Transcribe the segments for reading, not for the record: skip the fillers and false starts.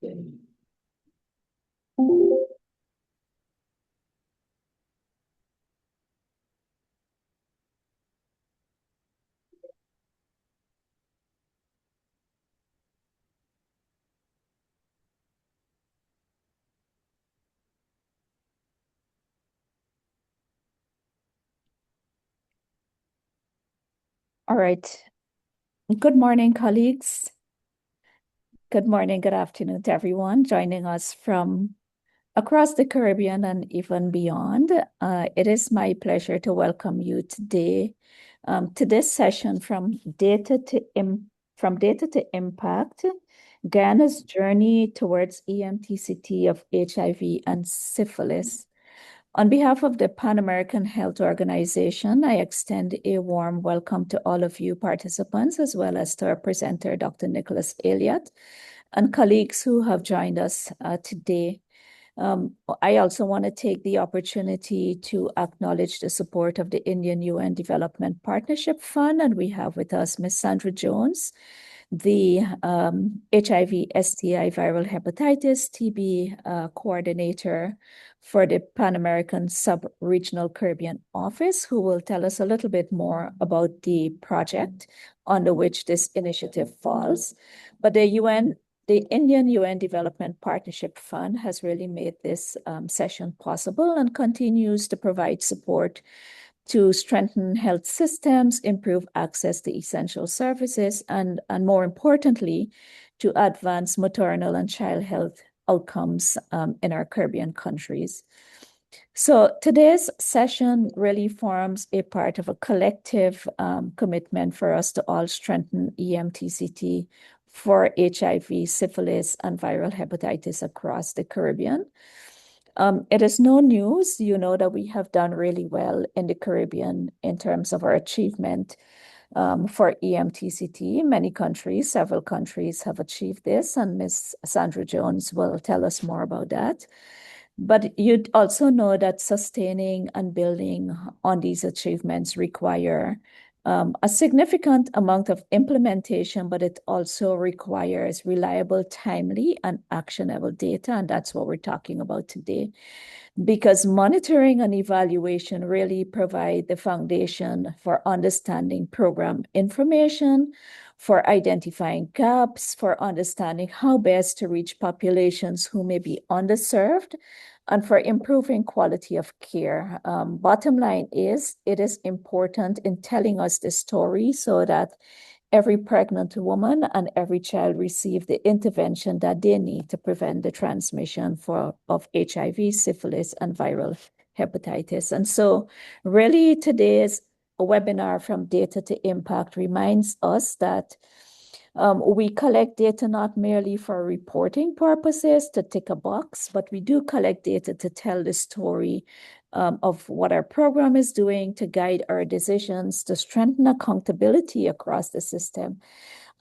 All right. Good morning, colleagues. Good morning, good afternoon to everyone joining us from across the Caribbean and even beyond. It is my pleasure to welcome you today to this session from data to impact, Guyana's journey towards EMTCT of HIV and syphilis. On behalf of the Pan American Health Organization, I extend a warm welcome to all of you participants, as well as to our presenter, Dr. Nicholas Elliot, and colleagues who have joined us today. I also want to take the opportunity to acknowledge the support of the Indian UN Development Partnership Fund, and we have with us Ms. Sandra Jones, the HIV, STI, viral hepatitis, TB coordinator for the Pan American Sub-Regional Caribbean Office, who will tell us a little bit more about the project under which this initiative falls. But the Indian UN Development Partnership Fund has really made this session possible and continues to provide support to strengthen health systems, improve access to essential services, and more importantly, to advance maternal and child health outcomes in our Caribbean countries. So today's session really forms a part of a collective commitment for us to all strengthen EMTCT for HIV, syphilis, and viral hepatitis across the Caribbean. It is no news, you know, that we have done really well in the Caribbean in terms of our achievement for EMTCT. Many countries, several countries have achieved this, and Ms. Sandra Jones will tell us more about that. But you'd also know that sustaining and building on these achievements require a significant amount of implementation, but it also requires reliable, timely, and actionable data. And that's what we're talking about today. Because monitoring and evaluation really provide the foundation for understanding program information, for identifying gaps, for understanding how best to reach populations who may be underserved, and for improving quality of care. Bottom line is, it is important in telling us the story so that every pregnant woman and every child receive the intervention that they need to prevent the transmission of HIV, syphilis, and viral hepatitis. And so really today's webinar from Data to Impact reminds us that we collect data not merely for reporting purposes to tick a box, but we do collect data to tell the story of what our program is doing, to guide our decisions, to strengthen accountability across the system,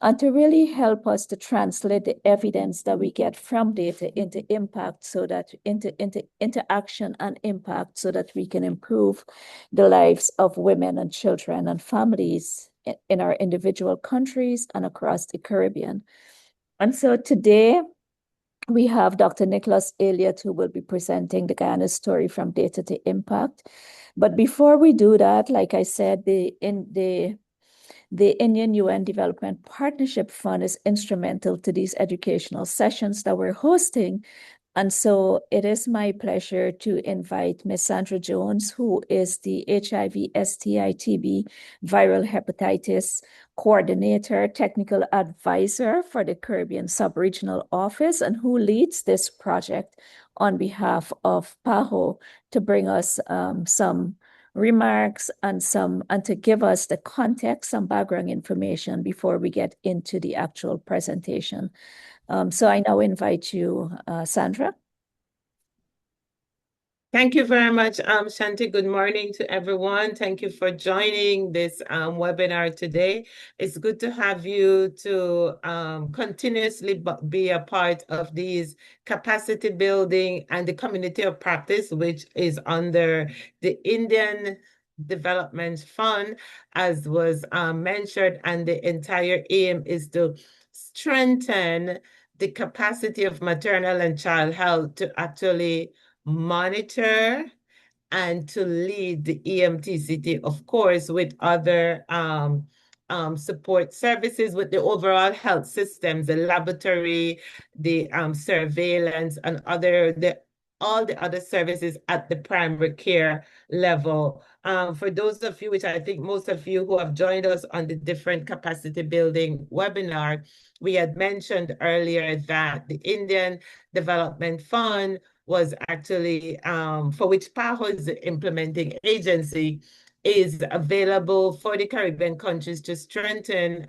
and to really help us to translate the evidence that we get from data into impact, so that into action and impact, so that we can improve the lives of women and children and families in our individual countries and across the Caribbean. And so today, we have Dr. Nicholas Elliot, who will be presenting the Guyana story from data to impact. But before we do that, like I said, the Indian UN Development Partnership Fund is instrumental to these educational sessions that we're hosting. And so it is my pleasure to invite Ms. Sandra Jones, who is the HIV, STI, TB, viral hepatitis coordinator, technical advisor for the Caribbean Sub-Regional Office, and who leads this project on behalf of PAHO to bring us some remarks and to give us the context, some background information before we get into the actual presentation. So I now invite you, Sandra. Thank you very much, Shanti. Good morning to everyone. Thank you for joining this webinar today. It's good to have you to continuously be a part of these capacity building and the community of practice, which is under the Indian Development Fund, as was mentioned, and the entire aim is to strengthen the capacity of maternal and child health to actually monitor and to lead the EMTCT, of course, with other support services, with the overall health systems, the laboratory, the surveillance, and all the other services at the primary care level. For those of you, which I think most of you who have joined us on the different capacity building webinar, we had mentioned earlier that the Indian Development Fund was actually, for which PAHO is the implementing agency, is available for the Caribbean countries to strengthen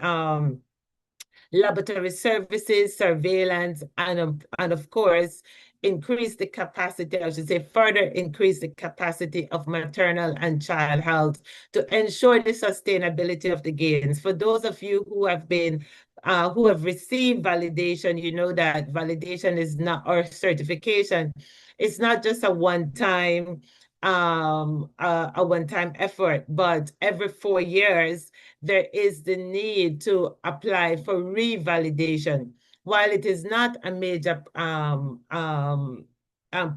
laboratory services, surveillance, and of course, increase the capacity, I should say, further increase the capacity of maternal and child health to ensure the sustainability of the gains. For those of you who have received validation, you know that validation is not, or certification, it's not just a one-time effort, but every 4 years there is the need to apply for revalidation. While it is not a major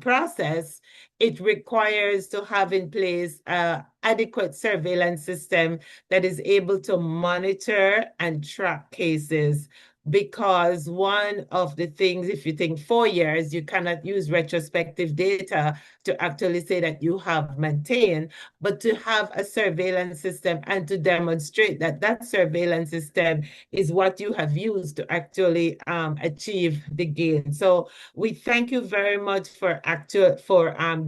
process, it requires to have in place an adequate surveillance system that is able to monitor and track cases. Because one of the things, if you think 4 years, you cannot use retrospective data to actually say that you have maintained, but to have a surveillance system and to demonstrate that that surveillance system is what you have used to actually achieve the gain. So we thank you very much for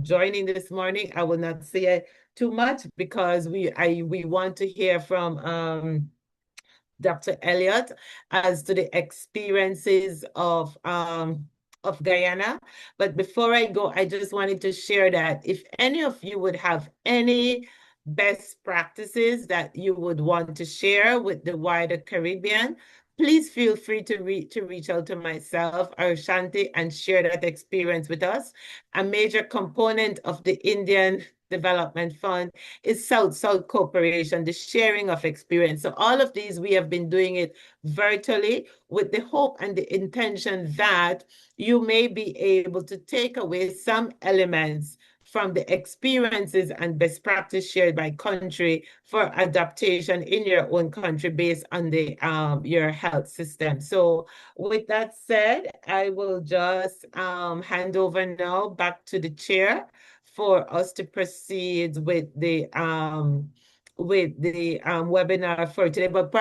joining this morning. I will not say too much because we want to hear from Dr. Elliot as to the experiences of Guyana. But before I go, I just wanted to share that if any of you would have any best practices that you would want to share with the wider Caribbean, please feel free to reach out to myself or Shanti and share that experience with us. A major component of the Indian Development Fund is South-South cooperation, the sharing of experience. So all of these, we have been doing it virtually with the hope and the intention that you may be able to take away some elements from the experiences and best practice shared by country for adaptation in your own country based on the your health system. So with that said, I will just hand over now back to the chair for us to proceed with the webinar for today. But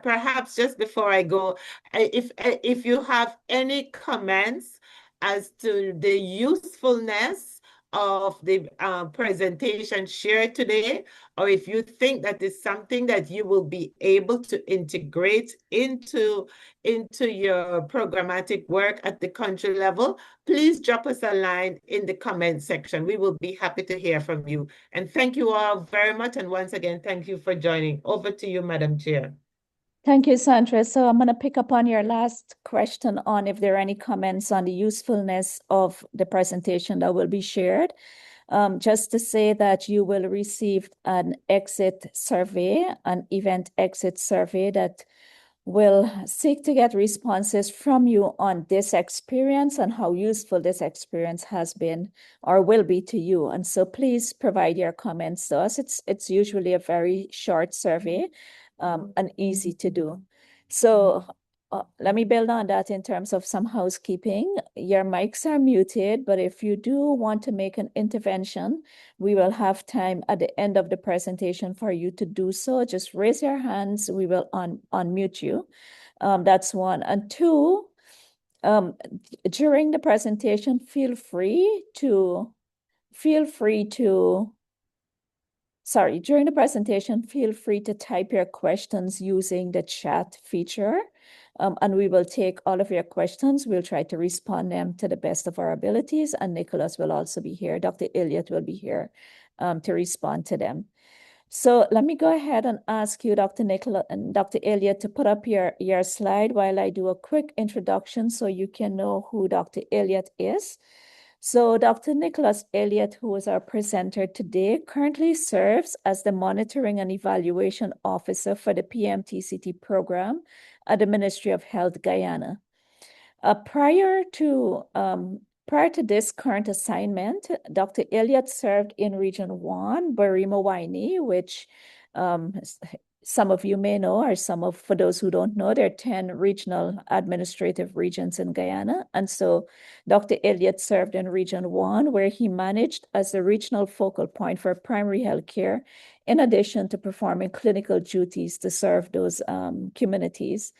perhaps just before I go, if you have any comments as to the usefulness of the presentation shared today, or if you think that is something that you will be able to integrate into your programmatic work at the country level, please drop us a line in the comment section. We will be happy to hear from you. And thank you all very much. And once again, thank you for joining. Over to you, Madam Chair. Thank you, Sandra. So I'm going to pick up on your last question on if there are any comments on the usefulness of the presentation that will be shared. Just to say that you will receive an exit survey, an event exit survey that will seek to get responses from you on this experience and how useful this experience has been or will be to you. And so please provide your comments to us. It's usually a very short survey and easy to do. So let me build on that in terms of some housekeeping. Your mics are muted, but if you do want to make an intervention, we will have time at the end of the presentation for you to do so. Just raise your hands. We will unmute you. That's one. And two, during the presentation, feel free to type your questions using the chat feature, and we will take all of your questions. We'll try to respond them to the best of our abilities, and Nicholas will also be here. Dr. Elliot will be here to respond to them. So let me go ahead and ask you, Dr. Nicholas and Dr. Elliot, to put up your slide while I do a quick introduction so you can know who Dr. Elliot is. So Dr. Nicholas Elliot, who is our presenter today, currently serves as the Monitoring and Evaluation Officer for the PMTCT program at the Ministry of Health, Guyana. Prior to this current assignment, Dr. Elliot served in Region 1, Barima-Waini, which um, some of you may know, or for those who don't know, there are 10 regional administrative regions in Guyana. And so Dr. Elliot served in Region 1, where he managed as the regional focal point for primary health care, in addition to performing clinical duties to serve those communities.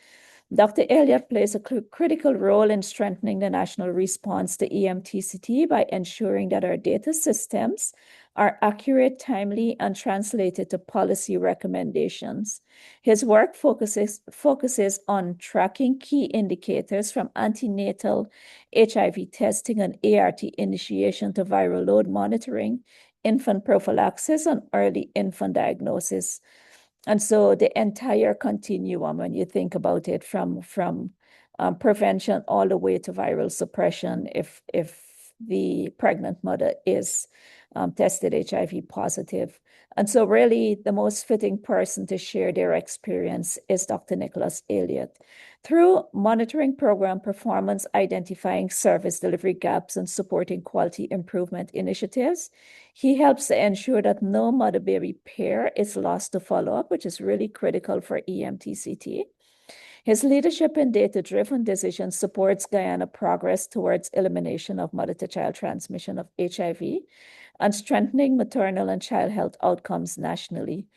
Dr. Elliot plays a critical role in strengthening the national response to EMTCT by ensuring that our data systems are accurate, timely, and translated to policy recommendations. His work focuses on tracking key indicators from antenatal HIV testing and ART initiation to viral load monitoring, infant prophylaxis, and early infant diagnosis. And so the entire continuum, when you think about it, from prevention all the way to viral suppression, if the pregnant mother is tested HIV positive. And so really the most fitting person to share their experience is Dr. Nicholas Elliot. Through monitoring program performance, identifying service delivery gaps, and supporting quality improvement initiatives, he helps to ensure that no mother-baby pair is lost to follow-up, which is really critical for EMTCT. His leadership in data-driven decisions supports Guyana progress towards elimination of mother-to-child transmission of HIV and strengthening maternal and child health outcomes nationally.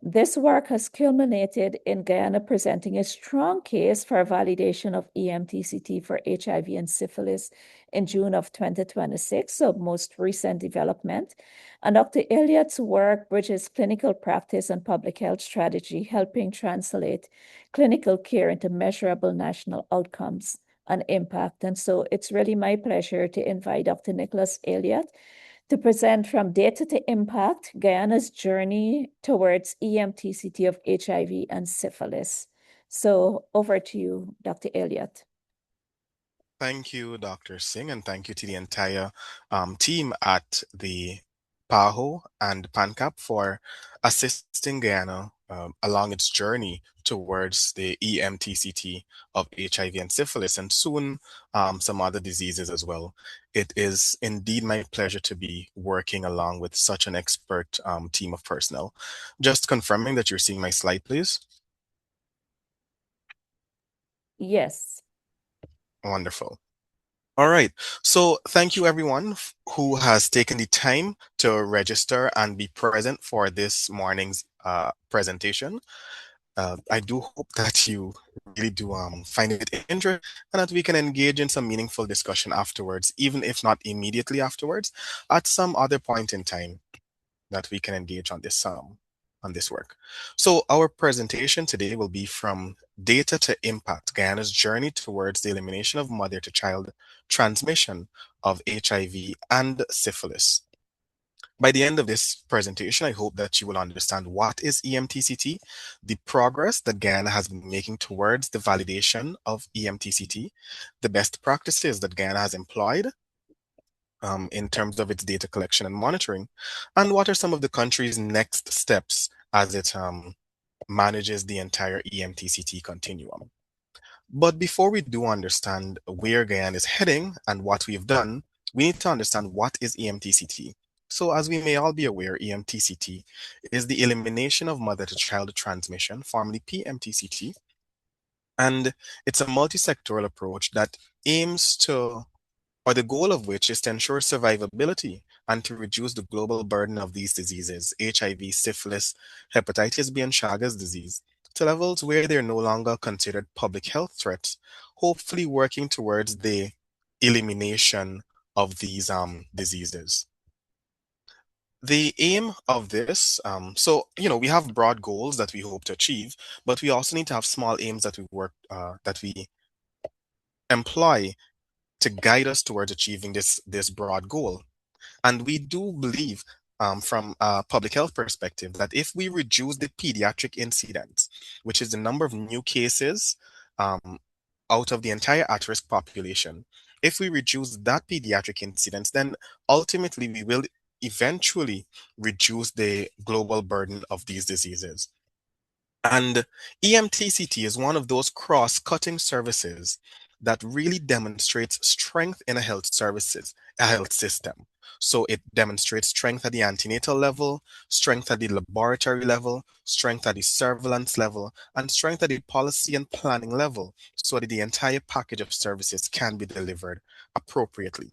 This work has culminated in Guyana presenting a strong case for validation of EMTCT for HIV and syphilis in June of 2026, so most recent development. And Dr. Elliot's work bridges clinical practice and public health strategy, helping translate clinical care into measurable national outcomes and impact. And so it's really my pleasure to invite Dr. Nicholas Elliot to present From Data to Impact, Guyana's journey towards EMTCT of HIV and syphilis. So over to you, Dr. Elliot. Thank you, Dr. Singh, and thank you to the entire team at the PAHO and PANCAP for assisting Guyana along its journey towards the EMTCT of HIV and syphilis, and soon some other diseases as well. It is indeed my pleasure to be working along with such an expert team of personnel. Just confirming that you're seeing my slide, please. Yes. Wonderful. All right. So thank you everyone who has taken the time to register and be present for this morning's presentation. I do hope that you really do find it interesting and that we can engage in some meaningful discussion afterwards, even if not immediately afterwards, at some other point in time that we can engage on this work. So our presentation today will be From Data to Impact, Guyana's journey towards the elimination of mother-to-child transmission of HIV and syphilis. By the end of this presentation, I hope that you will understand what is EMTCT, the progress that Guyana has been making towards the validation of EMTCT, the best practices that Guyana has employed in terms of its data collection and monitoring, and what are some of the country's next steps as it manages the entire EMTCT continuum. But before we do understand where Guyana is heading and what we've done, we need to understand what is EMTCT. So as we may all be aware, EMTCT is the elimination of mother-to-child transmission, formerly PMTCT, and it's a multi-sectoral approach that aims to, or the goal of which is to ensure survivability and to reduce the global burden of these diseases, HIV, syphilis, hepatitis B, and Chagas disease, to levels where they're no longer considered public health threats, hopefully working towards the elimination of these diseases. The aim of this, we have broad goals that we hope to achieve, but we also need to have small aims that we employ to guide us towards achieving this broad goal. And we do believe from a public health perspective that if we reduce the pediatric incidence, which is the number of new cases out of the entire at-risk population, if we reduce that pediatric incidence, then ultimately we will eventually reduce the global burden of these diseases. And EMTCT is one of those cross-cutting services that really demonstrates strength in a health system. So it demonstrates strength at the antenatal level, strength at the laboratory level, strength at the surveillance level, and strength at the policy and planning level, so that the entire package of services can be delivered appropriately.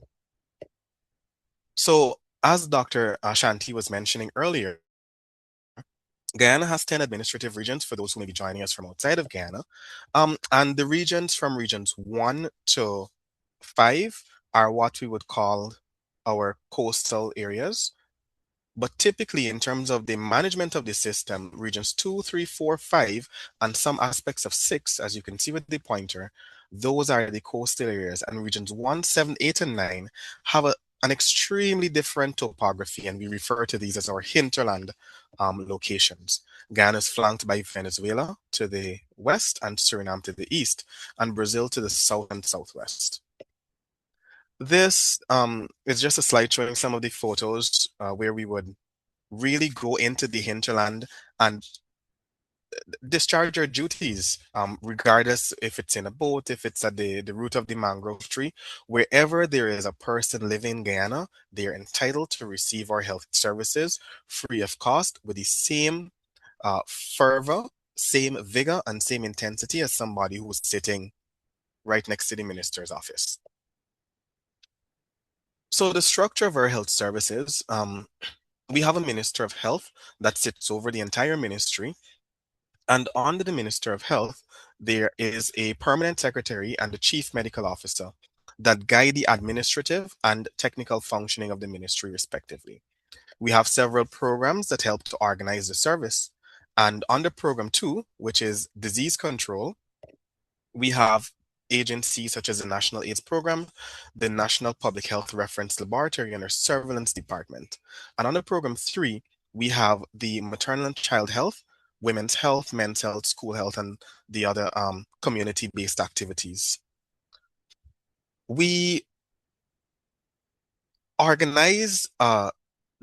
So, as Dr. Shanti was mentioning earlier, Guyana has 10 administrative regions for those who may be joining us from outside of Guyana. And the regions from regions 1 to 5 are what we would call our coastal areas. But typically, in terms of the management of the system, regions 2, 3, 4, 5, and some aspects of 6, as you can see with the pointer, those are the coastal areas. And regions 1, 7, 8, and 9 have an extremely different topography, and we refer to these as our hinterland locations. Guyana is flanked by Venezuela to the west and Suriname to the east, and Brazil to the south and southwest. This is just a slide showing some of the photos where we would really go into the hinterland and discharge our duties, regardless if it's in a boat, if it's at the root of the mangrove tree. Wherever there is a person living in Guyana, they are entitled to receive our health services free of cost with the same fervor, same vigor, and same intensity as somebody who was sitting right next to the minister's office. So the structure of our health services, we have a Minister of Health that sits over the entire ministry. And under the Minister of Health, there is a permanent secretary and a chief medical officer that guide the administrative and technical functioning of the ministry, respectively. We have several programs that help to organize the service. And under Program 2, which is disease control, we have agencies such as the National AIDS Program, the National Public Health Reference Laboratory, and our Surveillance Department. And under Program 3, we have the Maternal and Child Health, Women's Health, Men's Health, School Health, and the other community-based activities. We organize the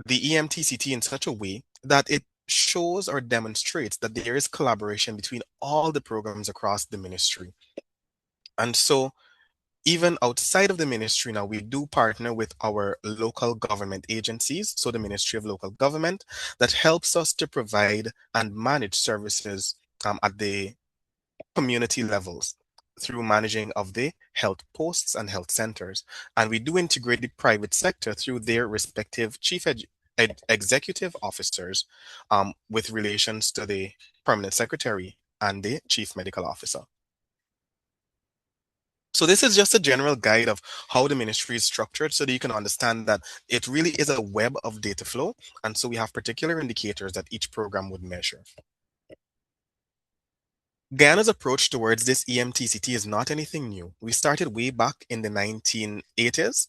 EMTCT in such a way that it shows or demonstrates that there is collaboration between all the programs across the ministry. And so even outside of the ministry now, we do partner with our local government agencies, so the Ministry of Local Government, that helps us to provide and manage services at the community levels through managing of the health posts and health centers. And we do integrate the private sector through their respective executive officers with relations to the permanent secretary and the chief medical officer. So this is just a general guide of how the ministry is structured so that you can understand that it really is a web of data flow. And so we have particular indicators that each program would measure. Guyana's approach towards this EMTCT is not anything new. We started way back in the 1980s,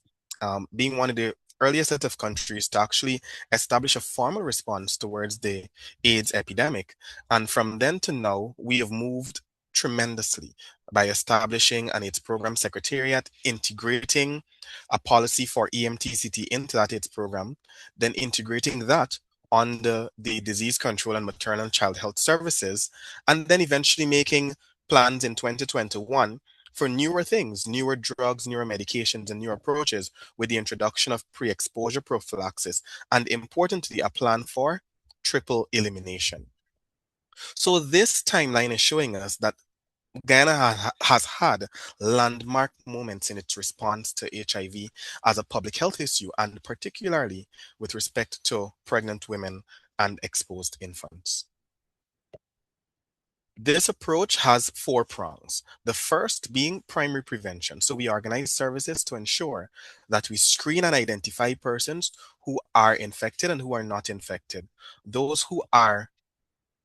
being one of the earliest set of countries to actually establish a formal response towards the AIDS epidemic. And from then to now, we have moved tremendously by establishing an AIDS program secretariat, integrating a policy for EMTCT into that AIDS program, then integrating that on the disease control and maternal and child health services, and then eventually making plans in 2021 for newer things, newer drugs, newer medications, and newer approaches with the introduction of pre-exposure prophylaxis, and importantly, a plan for triple elimination. So this timeline is showing us that Guyana has had landmark moments in its response to HIV as a public health issue, and particularly with respect to pregnant women and exposed infants. This approach has 4 prongs. The first being primary prevention. So we organize services to ensure that we screen and identify persons who are infected and who are not infected. Those who are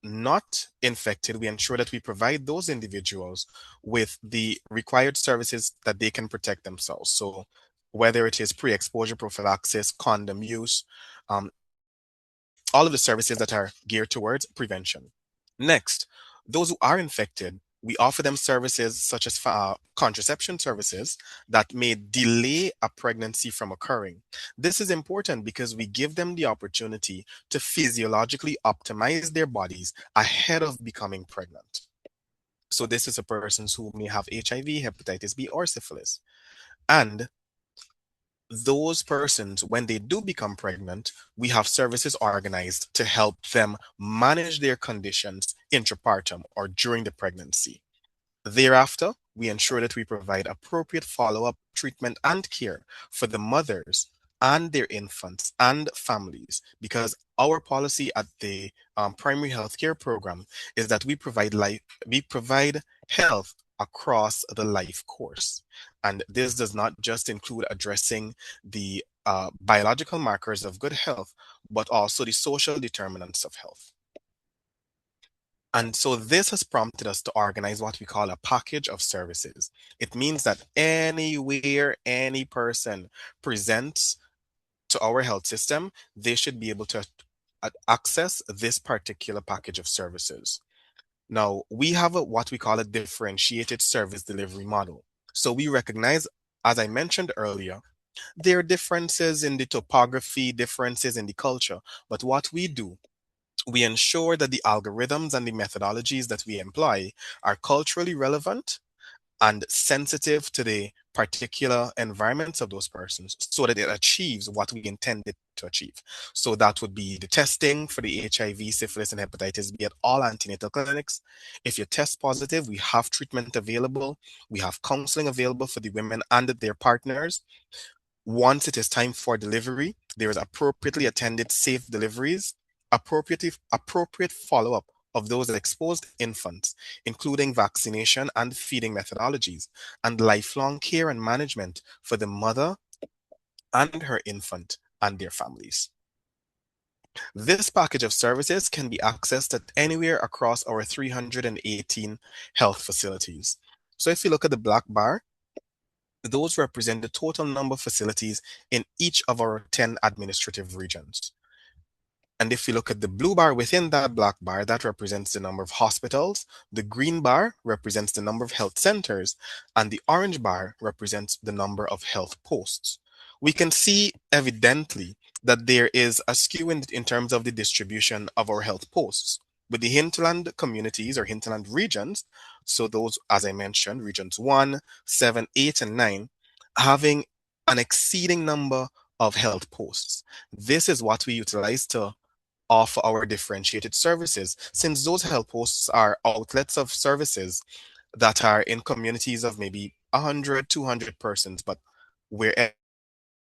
not infected, we ensure that we provide those individuals with the required services that they can protect themselves. So whether it is pre-exposure prophylaxis, condom use, all of the services that are geared towards prevention. Next, those who are infected, we offer them services such as contraception services that may delay a pregnancy from occurring. This is important because we give them the opportunity to physiologically optimize their bodies ahead of becoming pregnant. So this is a person who may have HIV, hepatitis B, or syphilis. And those persons, when they do become pregnant, we have services organized to help them manage their conditions intrapartum or during the pregnancy. Thereafter, we ensure that we provide appropriate follow-up treatment and care for the mothers and their infants and families, because our policy at the primary health care program is that we provide health across the life course. And this does not just include addressing the biological markers of good health, but also the social determinants of health. And so this has prompted us to organize what we call a package of services. It means that anywhere any person presents to our health system, they should be able to access this particular package of services. Now, we have what we call a differentiated service delivery model. So we recognize, as I mentioned earlier, there are differences in the topography, differences in the culture, but what we do, we ensure that the algorithms and the methodologies that we employ are culturally relevant and sensitive to the particular environments of those persons so that it achieves what we intended to achieve. So that would be the testing for the HIV, syphilis, and hepatitis B at all antenatal clinics. If you test positive, we have treatment available. We have counseling available for the women and their partners. Once it is time for delivery, there is appropriately attended safe deliveries, appropriate follow-up of those exposed infants, including vaccination and feeding methodologies, and lifelong care and management for the mother and her infant and their families. This package of services can be accessed at anywhere across our 318 health facilities. So if you look at the black bar, those represent the total number of facilities in each of our 10 administrative regions. And if you look at the blue bar within that black bar, that represents the number of hospitals. The green bar represents the number of health centers, and the orange bar represents the number of health posts. We can see evidently that there is a skew in terms of the distribution of our health posts. With the hinterland communities or hinterland regions, so those, as I mentioned, regions 1, 7, 8, and 9, having an exceeding number of health posts. This is what we utilize to offer our differentiated services, since those health posts are outlets of services that are in communities of maybe 100, 200 persons, but wherever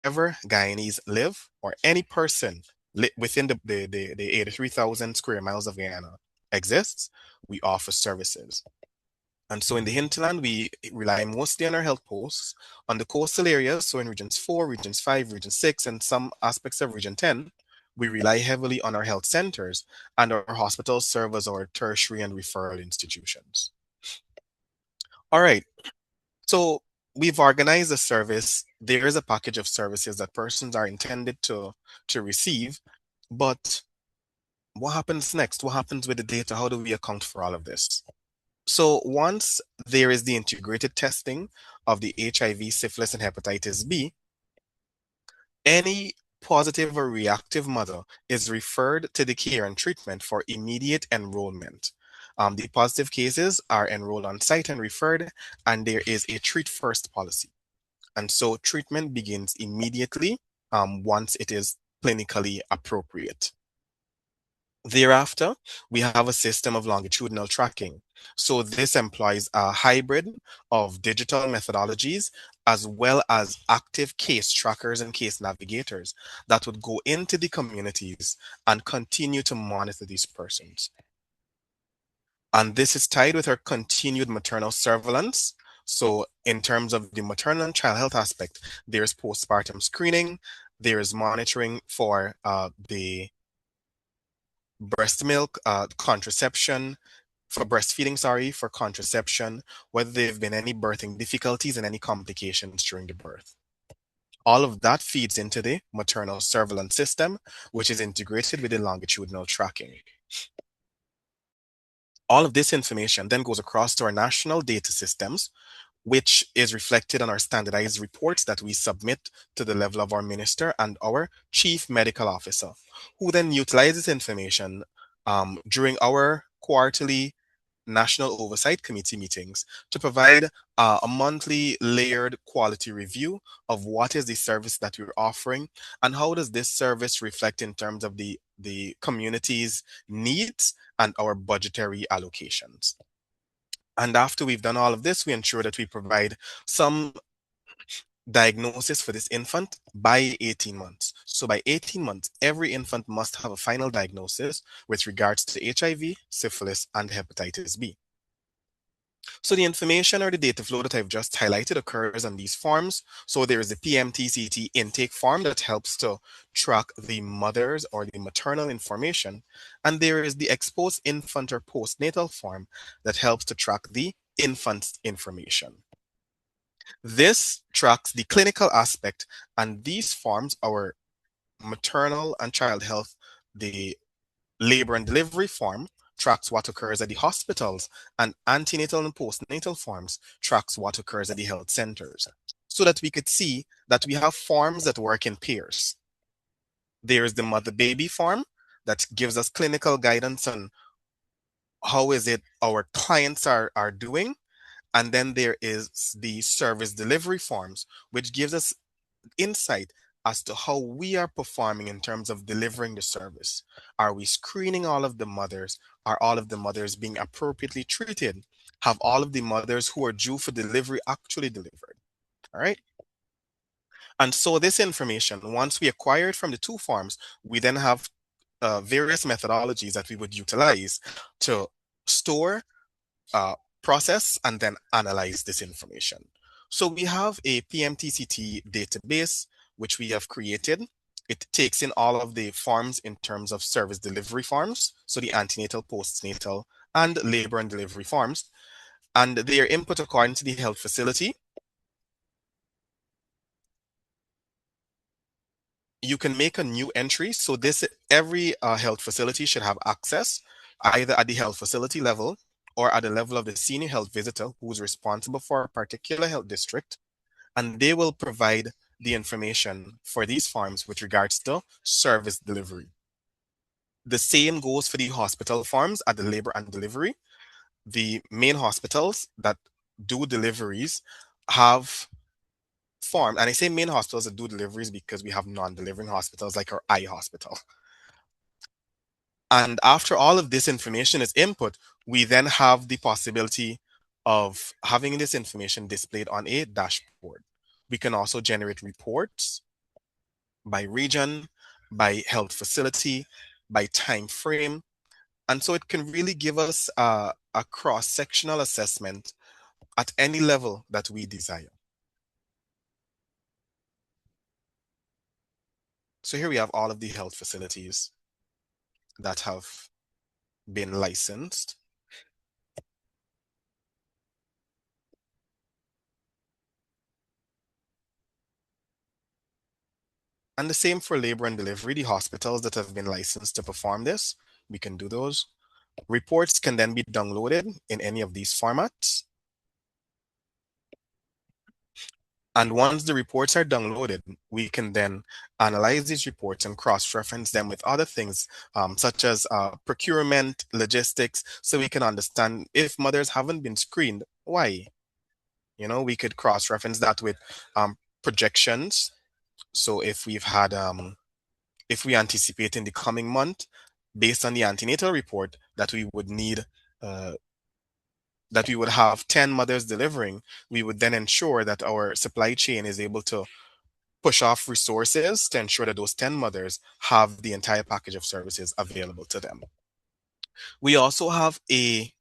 Guyanese live, or any person within the 83,000 square miles of Guyana exists, we offer services. And so in the hinterland, we rely mostly on our health posts. On the coastal areas, so in regions 4, regions 5, region 6, and some aspects of region 10, we rely heavily on our health centers, and our hospitals serve as our tertiary and referral institutions. All right, so we've organized a service. There is a package of services that persons are intended to receive, but what happens next? What happens with the data? How do we account for all of this? So once there is the integrated testing of the HIV, syphilis, and hepatitis B, any positive or reactive mother is referred to the care and treatment for immediate enrollment. The positive cases are enrolled on site and referred, and there is a treat first policy. And so treatment begins immediately once it is clinically appropriate. Thereafter, we have a system of longitudinal tracking. So this employs a hybrid of digital methodologies as well as active case trackers and case navigators that would go into the communities and continue to monitor these persons. And this is tied with our continued maternal surveillance. So in terms of the maternal and child health aspect, there's postpartum screening, there is monitoring for the breast milk, contraception, for breastfeeding, for contraception, whether there have been any birthing difficulties and any complications during the birth. All of that feeds into the maternal surveillance system, which is integrated with the longitudinal tracking. All of this information then goes across to our national data systems, which is reflected on our standardized reports that we submit to the level of our minister and our chief medical officer, who then utilizes information during our quarterly National Oversight Committee meetings to provide a monthly layered quality review of what is the service that we're offering and how does this service reflect in terms of the community's needs and our budgetary allocations. And after we've done all of this, we ensure that we provide some diagnosis for this infant by 18 months. So by 18 months, every infant must have a final diagnosis with regards to HIV, syphilis, and hepatitis B. So the information or the data flow that I've just highlighted occurs on these forms. So there is the PMTCT intake form that helps to track the mother's or the maternal information. And there is the exposed infant or postnatal form that helps to track the infant's information. This tracks the clinical aspect, and these forms, our maternal and child health, the labor and delivery form, tracks what occurs at the hospitals, and antenatal and postnatal forms tracks what occurs at the health centers. So that we could see that we have forms that work in pairs. There is the mother baby form that gives us clinical guidance on how is it our clients are doing. And then there is the service delivery forms, which gives us insight as to how we are performing in terms of delivering the service. Are we screening all of the mothers? Are all of the mothers being appropriately treated? Have all of the mothers who are due for delivery actually delivered? All right. And so this information, once we acquire it from the two forms, we then have various methodologies that we would utilize to store, uh, process, and then analyze this information. So we have a PMTCT database, which we have created. It takes in all of the forms in terms of service delivery forms, so the antenatal, postnatal, and labor and delivery forms, and they are input according to the health facility. You can make a new entry. So this every health facility should have access either at the health facility level or at the level of the senior health visitor who's responsible for a particular health district, and they will provide the information for these forms with regards to service delivery. The same goes for the hospital forms at the labor and delivery. The main hospitals that do deliveries have form, and I say main hospitals that do deliveries because we have non-delivering hospitals like our eye hospital. And after all of this information is input, we then have the possibility of having this information displayed on a dashboard. We can also generate reports by region, by health facility, by time frame. And so it can really give us a cross-sectional assessment at any level that we desire. So here we have all of the health facilities that have been licensed. And the same for labor and delivery, the hospitals that have been licensed to perform this, we can do those. Reports can then be downloaded in any of these formats. And once the reports are downloaded, we can then analyze these reports and cross-reference them with other things, such as procurement, logistics, so we can understand if mothers haven't been screened, why? You know, we could cross-reference that with projections. So if we've had, if we anticipate in the coming month, based on the antenatal report, that we would need that we would have 10 mothers delivering, we would then ensure that our supply chain is able to push off resources to ensure that those 10 mothers have the entire package of services available to them. We also have a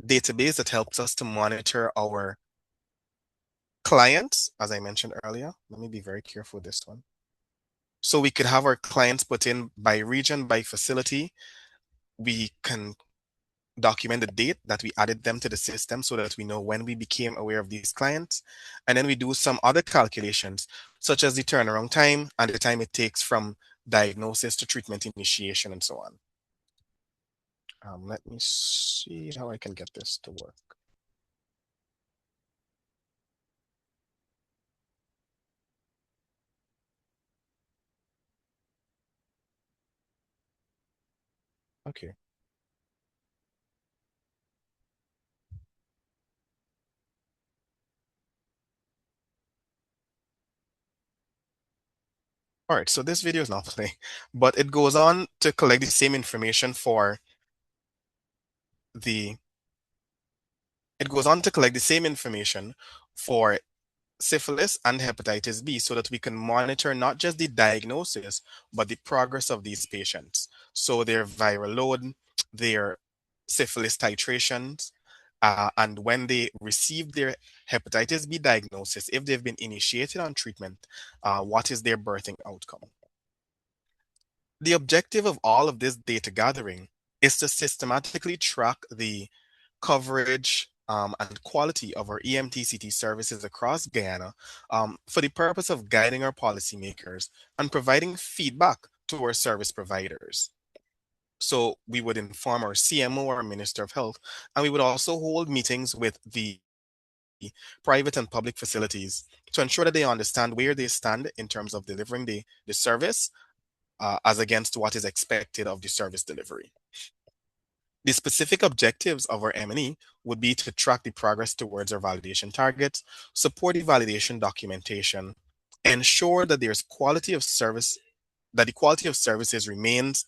database that helps us to monitor our clients, as I mentioned earlier. Let me be very careful with this one. So we could have our clients put in by region, by facility. We can document the date that we added them to the system so that we know when we became aware of these clients. And then we do some other calculations, such as the turnaround time and the time it takes from diagnosis to treatment initiation and so on. Let me see how I can get this to work. Okay. All right, so this video is not playing, but it goes on to collect the same information for the it goes on to collect the same information for syphilis and hepatitis B so that we can monitor not just the diagnosis, but the progress of these patients. So their viral load, their syphilis titrations, and when they receive their hepatitis B diagnosis, if they've been initiated on treatment, what is their birthing outcome? The objective of all of this data gathering is to systematically track the coverage and quality of our EMTCT services across Guyana for the purpose of guiding our policymakers and providing feedback to our service providers. So we would inform our CMO or Minister of Health, and we would also hold meetings with the private and public facilities to ensure that they understand where they stand in terms of delivering the service as against what is expected of the service delivery. The specific objectives of our M&E would be to track the progress towards our validation targets, support the validation documentation, ensure that there's quality of service, that the quality of services remains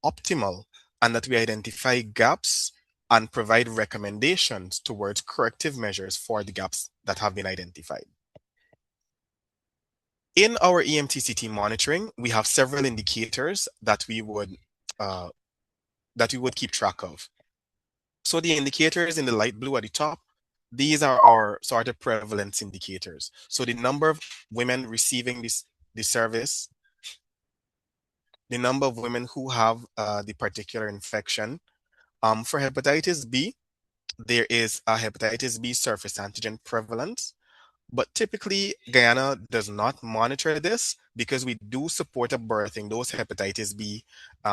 optimal, and that we identify gaps and provide recommendations towards corrective measures for the gaps that have been identified. In our EMTCT monitoring, we have several indicators that we would keep track of. So the indicators in the light blue at the top, these are our sort of prevalence indicators. So the number of women receiving the service, the number of women who have the particular infection. For hepatitis B, there is a hepatitis B surface antigen prevalence, but typically Guyana does not monitor this because we do support a birthing dose hepatitis B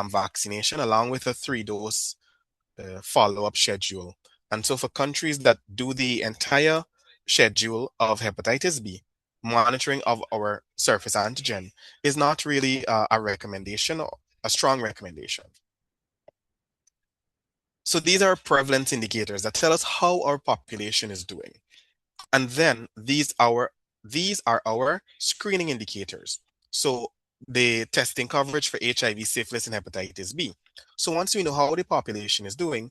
vaccination along with a 3-dose follow-up schedule. And so for countries that do the entire schedule of hepatitis B, monitoring of our surface antigen is not really a recommendation or a strong recommendation. So these are prevalence indicators that tell us how our population is doing. And then these are our screening indicators. So the testing coverage for HIV, syphilis, and hepatitis B. So once we know how the population is doing,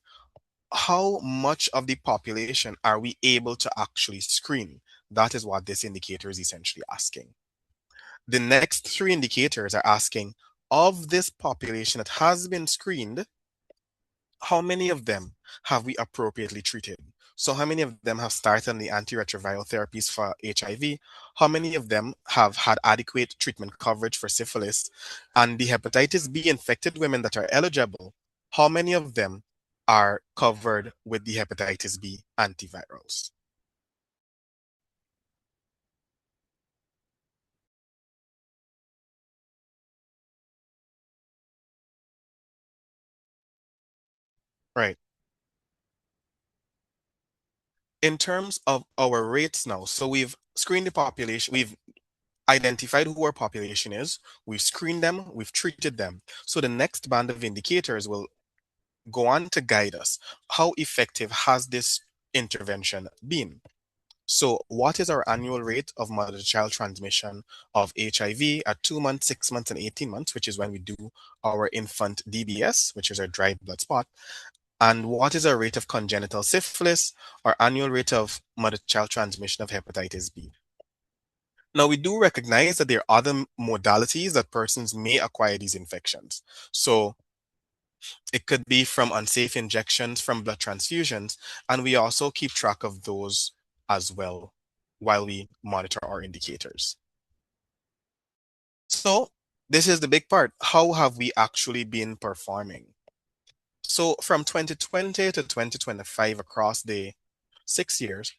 how much of the population are we able to actually screen? That is what this indicator is essentially asking. The next 3 indicators are asking, of this population that has been screened, how many of them have we appropriately treated? So how many of them have started on the antiretroviral therapies for HIV? How many of them have had adequate treatment coverage for syphilis? And the hepatitis B infected women that are eligible, how many of them are covered with the hepatitis B antivirals? Right. In terms of our rates now, so we've screened the population, we've identified who our population is, we've screened them, we've treated them. So the next band of indicators will go on to guide us. How effective has this intervention been? So what is our annual rate of mother-to-child transmission of HIV at 2 months, 6 months, and 18 months, which is when we do our infant DBS, which is our dried blood spot? And what is our rate of congenital syphilis, our annual rate of mother-to-child transmission of hepatitis B? Now, we do recognize that there are other modalities that persons may acquire these infections. So it could be from unsafe injections, from blood transfusions, and we also keep track of those as well while we monitor our indicators. So this is the big part. How have we actually been performing? So from 2020 to 2025 across the 6 years,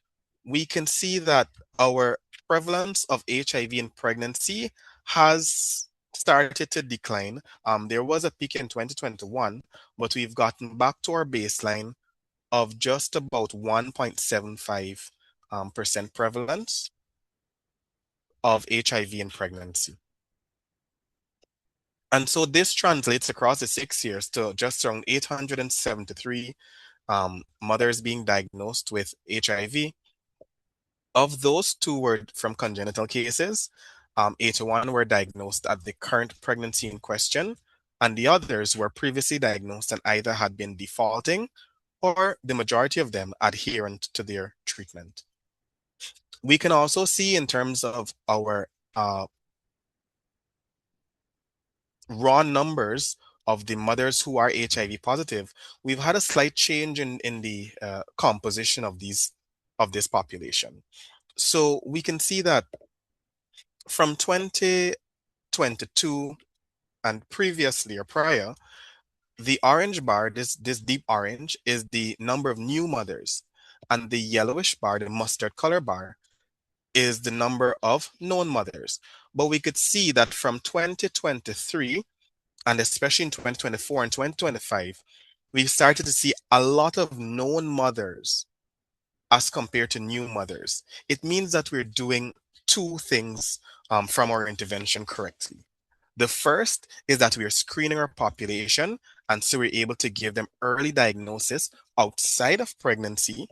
we can see that our prevalence of HIV in pregnancy has started to decline. There was a peak in 2021, but we've gotten back to our baseline of just about 1.75% prevalence of HIV in pregnancy. And so this translates across the 6 years to just around 873 mothers being diagnosed with HIV. Of those, 2 were from congenital cases, 81 were diagnosed at the current pregnancy in question, and the others were previously diagnosed and either had been defaulting or the majority of them adherent to their treatment. We can also see in terms of our raw numbers of the mothers who are HIV positive, we've had a slight change in the composition of this population. So we can see that from 2022 and previously or prior, the orange bar, this deep orange, is the number of new mothers, and the yellowish bar, the mustard color bar, is the number of known mothers. But we could see that from 2023, and especially in 2024 and 2025, we've started to see a lot of known mothers as compared to new mothers. It means that we're doing two things from our intervention correctly. The first is that we are screening our population, and so we're able to give them early diagnosis outside of pregnancy.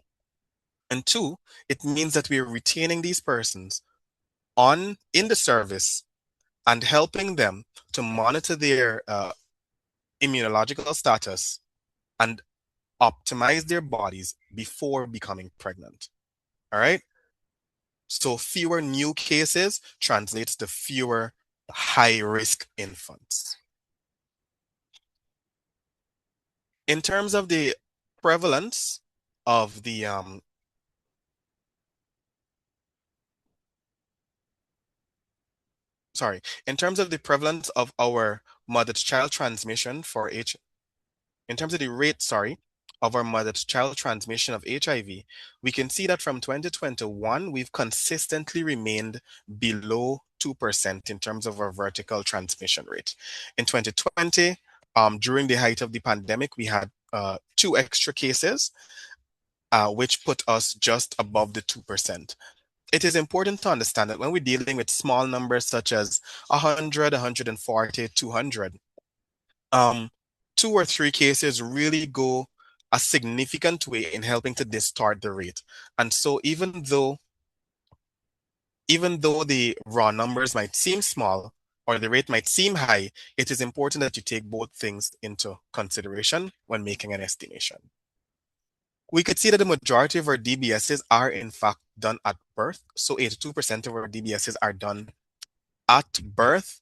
And two, it means that we are retaining these persons in the service and helping them to monitor their immunological status and optimize their bodies before becoming pregnant. All right. So fewer new cases translates to fewer high risk infants. In terms of the prevalence of the in terms of the prevalence of our mother-to-child transmission in terms of the rate, of our mother-to-child transmission of HIV, we can see that from 2021, we've consistently remained below 2% in terms of our vertical transmission rate. In 2020, during the height of the pandemic, we had 2 extra cases, which put us just above the 2%. It is important to understand that when we're dealing with small numbers such as 100, 140, 200, 2 or 3 cases really go a significant way in helping to distort the rate. And so even though the raw numbers might seem small or the rate might seem high, it is important that you take both things into consideration when making an estimation. We could see that the majority of our DBSs are in fact done at birth. So 82% of our DBSs are done at birth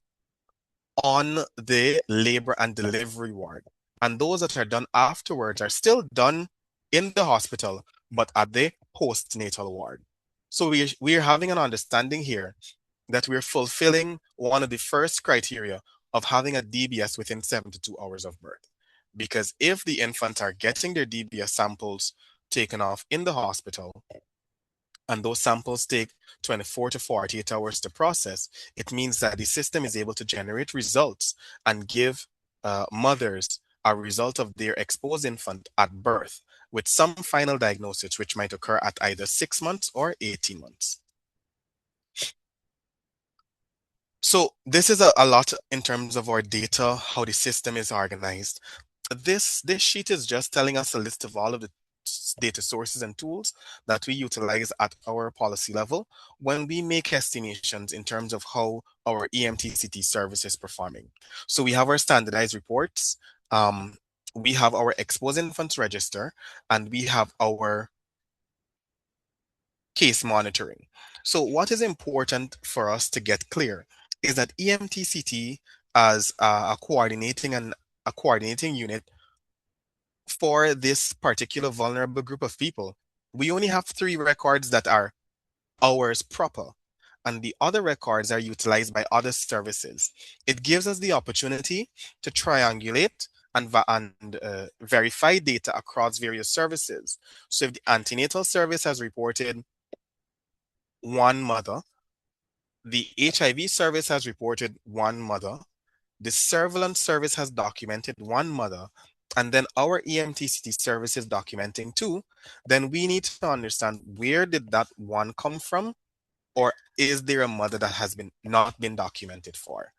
on the labor and delivery ward. And those that are done afterwards are still done in the hospital, but at the postnatal ward. So we're having an understanding here that we're fulfilling one of the first criteria of having a DBS within 72 hours of birth. Because if the infants are getting their DBS samples taken off in the hospital, and those samples take 24 to 48 hours to process, it means that the system is able to generate results and give mothers a result of their exposed infant at birth with some final diagnosis, which might occur at either 6 months or 18 months. So this is a lot in terms of our data, how the system is organized. This sheet is just telling us a list of all of the data sources and tools that we utilize at our policy level when we make estimations in terms of how our EMTCT service is performing. So we have our standardized reports, we have our exposed infants register, and we have our case monitoring. So what is important for us to get clear is that EMTCT as a coordinating unit for this particular vulnerable group of people, we only have 3 records that are ours proper, and the other records are utilized by other services. It gives us the opportunity to triangulate and verify data across various services. So if the antenatal service has reported 1 mother, the HIV service has reported 1 mother, the surveillance service has documented 1 mother, and then our EMTCT service is documenting 2, then we need to understand where did that 1 come from, or is there a mother that has not been documented for?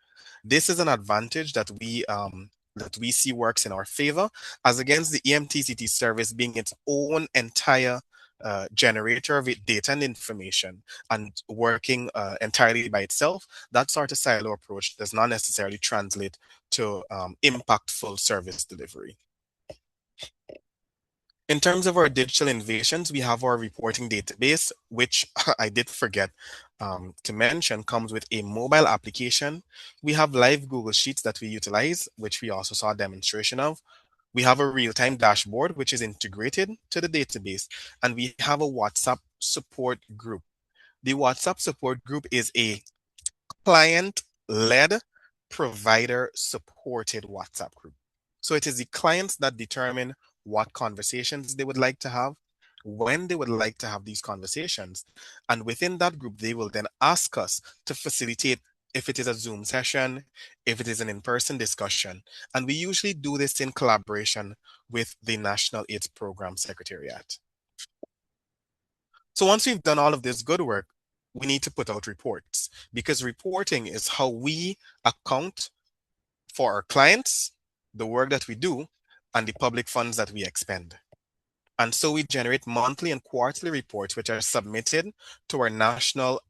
This is an advantage that we see works in our favor, as against the EMTCT service being its own entire generator of data and information and working entirely by itself, that sort of silo approach does not necessarily translate to impactful service delivery. In terms of our digital innovations, we have our reporting database, which I did forget to mention, comes with a mobile application. We have live Google Sheets that we utilize, which we also saw a demonstration of. We have a real-time dashboard, which is integrated to the database, and we have a WhatsApp support group. The WhatsApp support group is a client-led, provider-supported WhatsApp group. So it is the clients that determine what conversations they would like to have, when they would like to have these conversations. And within that group, they will then ask us to facilitate if it is a Zoom session, if it is an in-person discussion. And we usually do this in collaboration with the National AIDS Program Secretariat. So once we've done all of this good work, we need to put out reports, because reporting is how we account for our clients, the work that we do, and the public funds that we expend. And so we generate monthly and quarterly reports, which are submitted to our national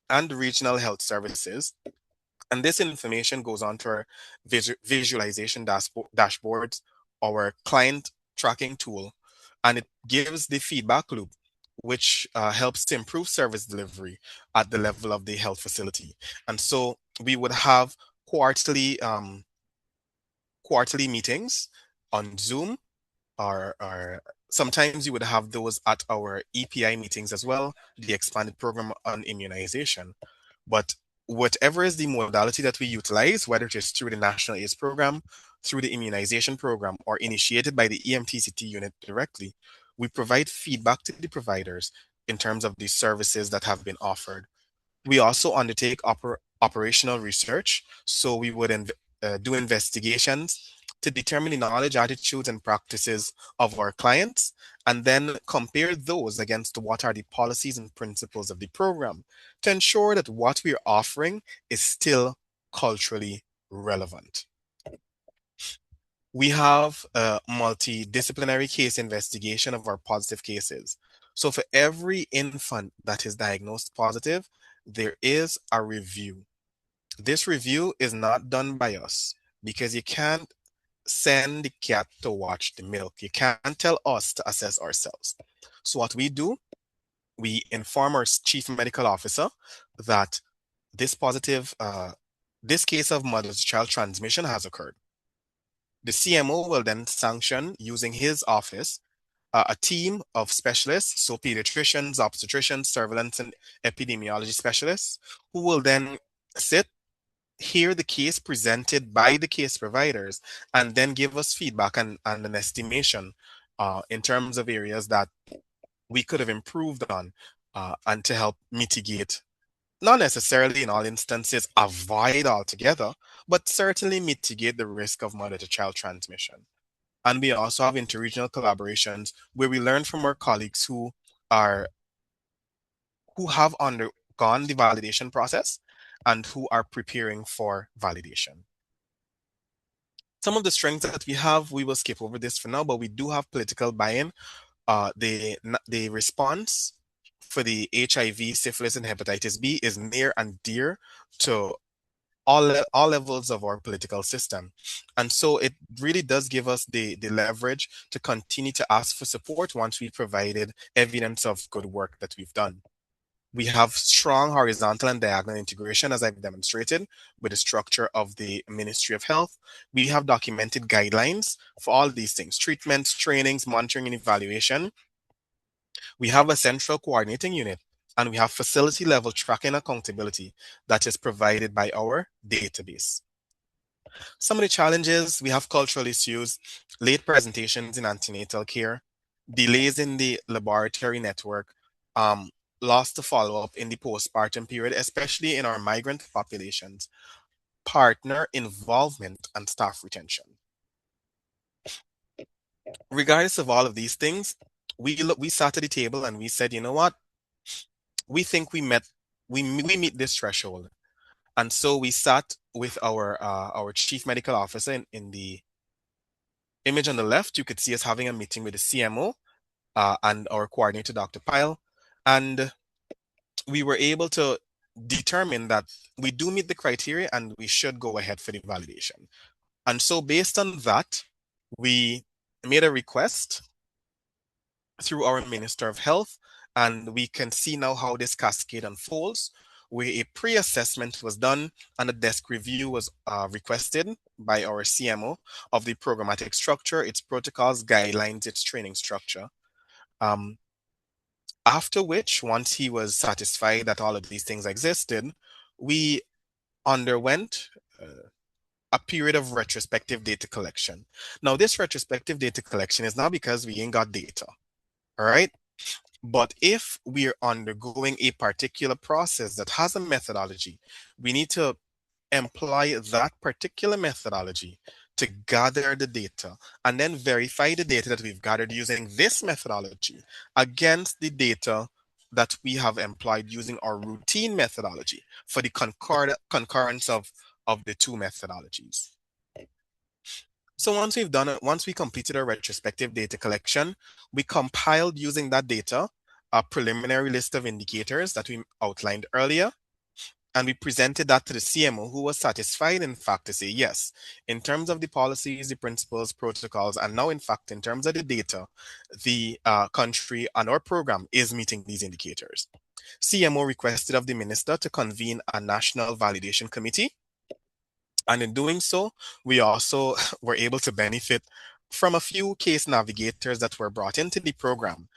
and regional health services. And this information goes on to our visualization dashboards, our client tracking tool, and it gives the feedback loop, which helps to improve service delivery at the level of the health facility. And so we would have quarterly meetings on Zoom, or sometimes you would have those at our EPI meetings as well, the expanded program on immunization. But whatever is the modality that we utilize, whether it is through the National AIDS Program, through the immunization program, or initiated by the EMTCT unit directly, we provide feedback to the providers in terms of the services that have been offered. We also undertake operational research. So we would do investigations to determine the knowledge, attitudes, and practices of our clients, and then compare those against what are the policies and principles of the program to ensure that what we are offering is still culturally relevant. We have a multidisciplinary case investigation of our positive cases. So for every infant that is diagnosed positive, there is a review. This review is not done by us, because you can't send the cat to watch the milk. You can't tell us to assess ourselves. So what we do, we inform our chief medical officer that this case of mother-to-child transmission has occurred. The CMO will then sanction, using his office, a team of specialists, so pediatricians, obstetricians, surveillance, and epidemiology specialists, who will then hear the case presented by the case providers, and then give us feedback and an estimation in terms of areas that we could have improved on, and to help mitigate, not necessarily in all instances avoid altogether, but certainly mitigate the risk of mother-to-child transmission. And we also have interregional collaborations where we learn from our colleagues who have undergone the validation process and who are preparing for validation. Some of the strengths that we have, we will skip over this for now, but we do have political buy-in. The response for the HIV, syphilis, and hepatitis B is near and dear to all levels of our political system. And so it really does give us the leverage to continue to ask for support once we provided evidence of good work that we've done. We have strong horizontal and diagonal integration, as I've demonstrated, with the structure of the Ministry of Health. We have documented guidelines for all these things: treatments, trainings, monitoring, and evaluation. We have a central coordinating unit, and we have facility level tracking accountability that is provided by our database. Some of the challenges: we have cultural issues, late presentations in antenatal care, delays in the laboratory network, loss to follow-up in the postpartum period, especially in our migrant populations, partner involvement, and staff retention. Regardless of all of these things, we sat at the table and we said, you know what? We think we meet this threshold. And so we sat with our chief medical officer. In the image on the left, you could see us having a meeting with the CMO. and our coordinator, Dr. Pyle. And we were able to determine that we do meet the criteria and we should go ahead for the validation. And so based on that, we made a request through our Minister of Health, and we can see now how this cascade unfolds, where a pre-assessment was done and a desk review was requested by our CMO of the programmatic structure, its protocols, guidelines, its training structure. Um, After which, once he was satisfied that all of these things existed, we underwent a period of retrospective data collection. Now, this retrospective data collection is not because we ain't got data, all right? But if we're undergoing a particular process that has a methodology, we need to employ that particular methodology to gather the data and then verify the data that we've gathered using this methodology against the data that we have employed using our routine methodology for the concurrence of the two methodologies. So once we completed our retrospective data collection, we compiled using that data a preliminary list of indicators that we outlined earlier, and we presented that to the CMO, who was satisfied, in fact, to say yes, in terms of the policies, the principles, protocols, and now, in fact, in terms of the data, the country and our program is meeting these indicators. CMO requested of the minister to convene a national validation committee. And in doing so, we also were able to benefit from a few case navigators that were brought into the program.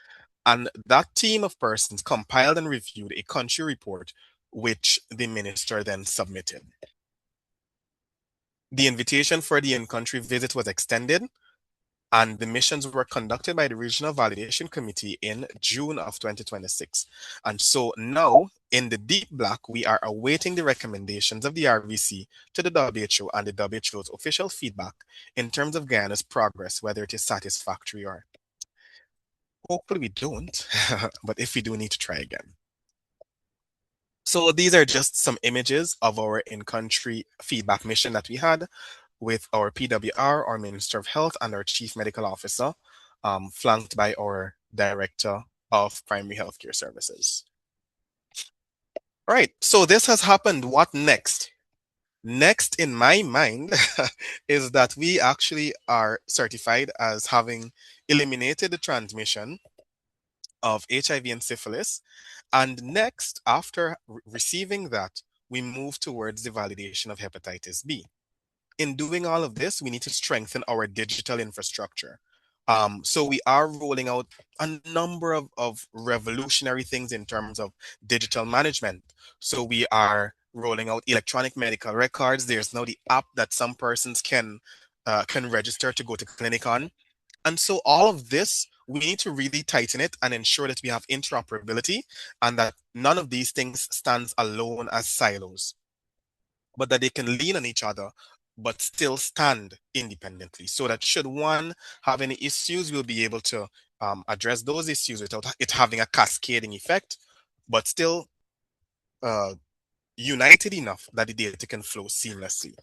And that team of persons compiled and reviewed a country report, which the minister then submitted. The invitation for the in-country visit was extended, and the missions were conducted by the Regional Validation Committee in June of 2026. And so now, in the deep black, we are awaiting the recommendations of the RVC to the WHO and the WHO's official feedback in terms of Guyana's progress, whether it is satisfactory or hopefully we don't, but if we do, need to try again. So these are just some images of our in-country feedback mission that we had with our PWR, our Minister of Health, and our Chief Medical Officer, flanked by our Director of Primary Healthcare Services. All right, so this has happened. What next? Next in my mind is that we actually are certified as having eliminated the transmission of HIV and syphilis. And next, after receiving that, we move towards the validation of hepatitis B. In doing all of this, we need to strengthen our digital infrastructure. So we are rolling out a number of revolutionary things in terms of digital management. So we are rolling out electronic medical records. There's now the app that some persons can register to go to clinic on. And so all of this, we need to really tighten it and ensure that we have interoperability and that none of these things stands alone as silos, but that they can lean on each other, but still stand independently. So that should one have any issues, we'll be able to address those issues without it having a cascading effect, but still united enough that the data can flow seamlessly.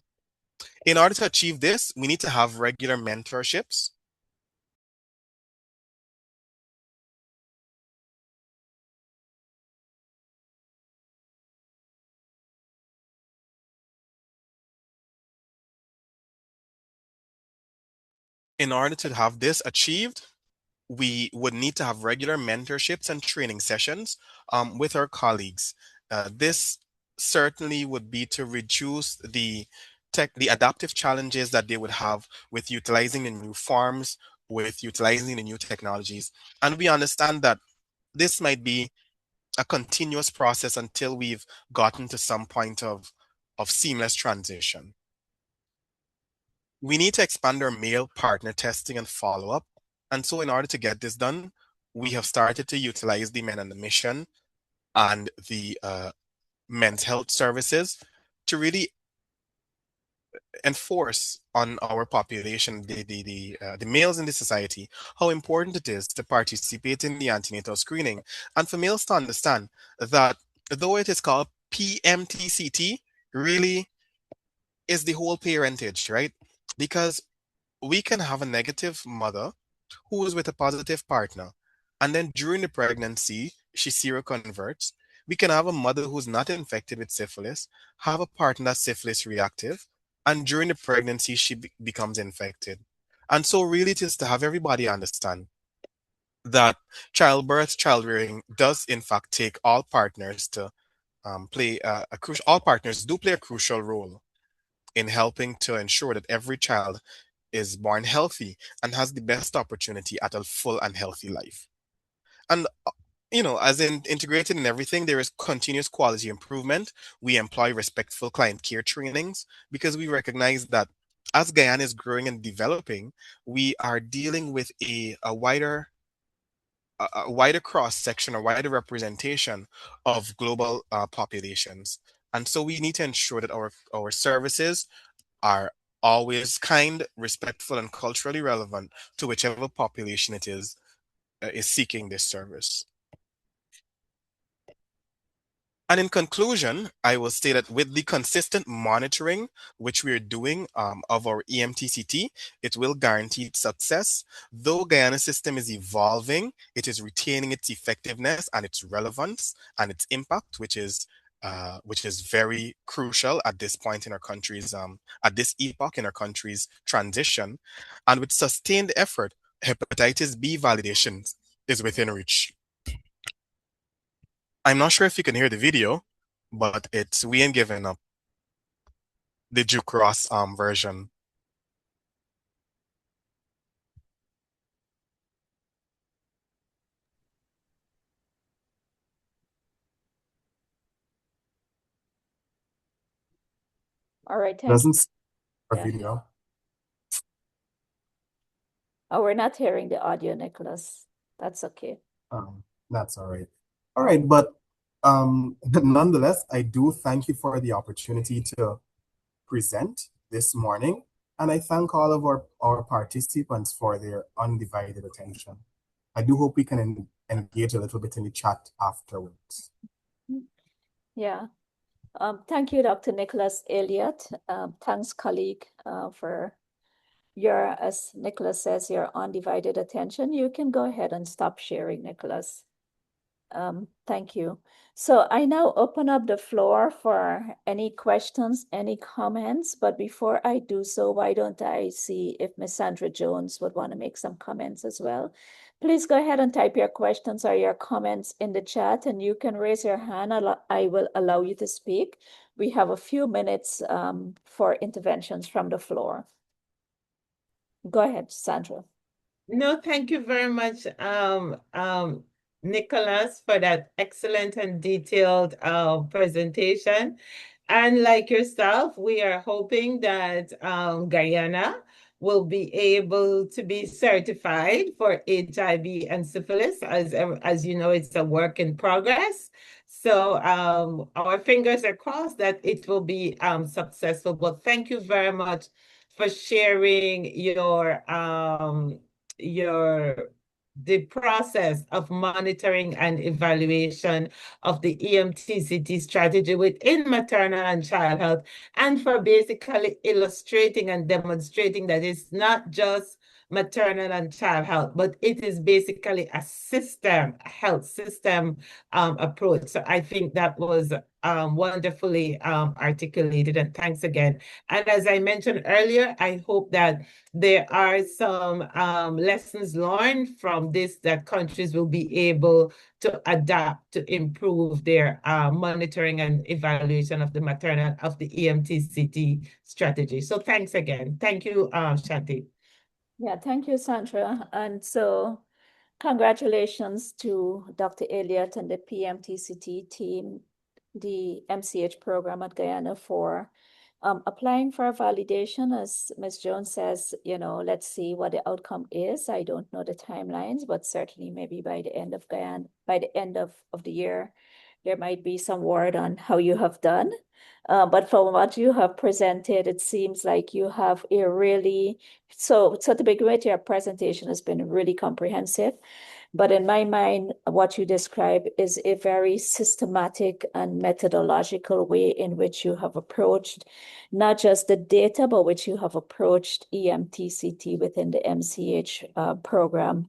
In order to achieve this, we need to have regular mentorships. In order to have this achieved, we would need to have regular mentorships and training sessions with our colleagues. This certainly would be to reduce the adaptive challenges that they would have with utilizing the new forms, with utilizing the new technologies. And we understand that this might be a continuous process until we've gotten to some point of seamless transition. We need to expand our male partner testing and follow-up. And so in order to get this done, we have started to utilize the Men on the Mission and the men's health services to really enforce on our population, the males in the society, how important it is to participate in the antenatal screening. And for males to understand that though it is called PMTCT, really is the whole parentage, right? Because we can have a negative mother who is with a positive partner. And then during the pregnancy, she seroconverts. We can have a mother who's not infected with syphilis, have a partner that's syphilis reactive, and during the pregnancy, she becomes infected. And so, really, it is to have everybody understand that childbirth, childrearing does, in fact, take all partners to play a crucial. All partners do play a crucial role in helping to ensure that every child is born healthy and has the best opportunity at a full and healthy life. And as in integrated in everything, there is continuous quality improvement. We employ respectful client care trainings because we recognize that as Guyana is growing and developing, we are dealing with a wider cross section, a wider representation of global populations. And so we need to ensure that our services are always kind, respectful, and culturally relevant to whichever population it is seeking this service. And in conclusion, I will say that with the consistent monitoring which we are doing of our EMTCT, it will guarantee its success. Though Guyana's system is evolving, it is retaining its effectiveness and its relevance and its impact, which is very crucial at this point in our country's at this epoch in our country's transition. And with sustained effort, hepatitis B validation is within reach. I'm not sure if you can hear the video, but it's We Ain't Giving Up, the Duke Cross version. All right, thank you. Doesn't a Yeah. video. Oh, we're not hearing the audio, Nicholas. That's okay. That's all right. All right, but nonetheless, I do thank you for the opportunity to present this morning, and I thank all of our participants for their undivided attention. I do hope we can engage a little bit in the chat afterwards. Yeah. Thank you, Dr. Nicholas Elliot. Thanks, colleague, for as Nicholas says, your undivided attention. You can go ahead and stop sharing, Nicholas. Thank you. So I now open up the floor for any questions, any comments. But before I do so, why don't I see if Miss Sandra Jones would want to make some comments as well? Please go ahead and type your questions or your comments in the chat, and you can raise your hand. I will allow you to speak. We have a few minutes for interventions from the floor. Go ahead, Sandra. No, thank you very much, Nicholas, for that excellent and detailed presentation. And like yourself, we are hoping that Guyana will be able to be certified for HIV and syphilis. As you know, it's a work in progress. So our fingers are crossed that it will be successful. But thank you very much for sharing the process of monitoring and evaluation of the EMTCT strategy within maternal and child health, and for basically illustrating and demonstrating that it's not just maternal and child health, but it is basically a health system approach. So I think that was wonderfully articulated, and thanks again. And as I mentioned earlier, I hope that there are some lessons learned from this that countries will be able to adapt to improve their monitoring and evaluation of the EMTCT strategy. So thanks again. Thank you, Shanti. Yeah, thank you, Sandra. And so congratulations to Dr. Elliot and the PMTCT team, the MCH program at Guyana, for applying for validation. As Ms. Jones says, let's see what the outcome is. I don't know the timelines, but certainly maybe by the end of the year, there might be some word on how you have done. But from what you have presented, it seems like you have a really, so to begin with, your presentation has been really comprehensive. But in my mind, what you describe is a very systematic and methodological way in which you have approached not just the data, but which you have approached EMTCT within the MCH program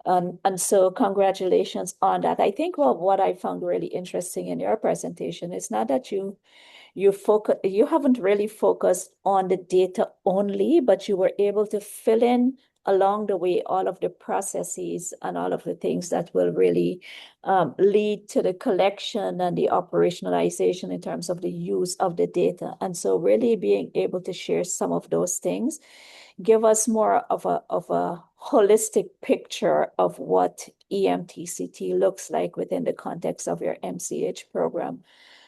And so congratulations on that. I think what I found really interesting in your presentation is not that you haven't really focused on the data only, but you were able to fill in along the way all of the processes and all of the things that will really lead to the collection and the operationalization in terms of the use of the data. And so really being able to share some of those things give us more of a holistic picture of what EMTCT looks like within the context of your MCH program.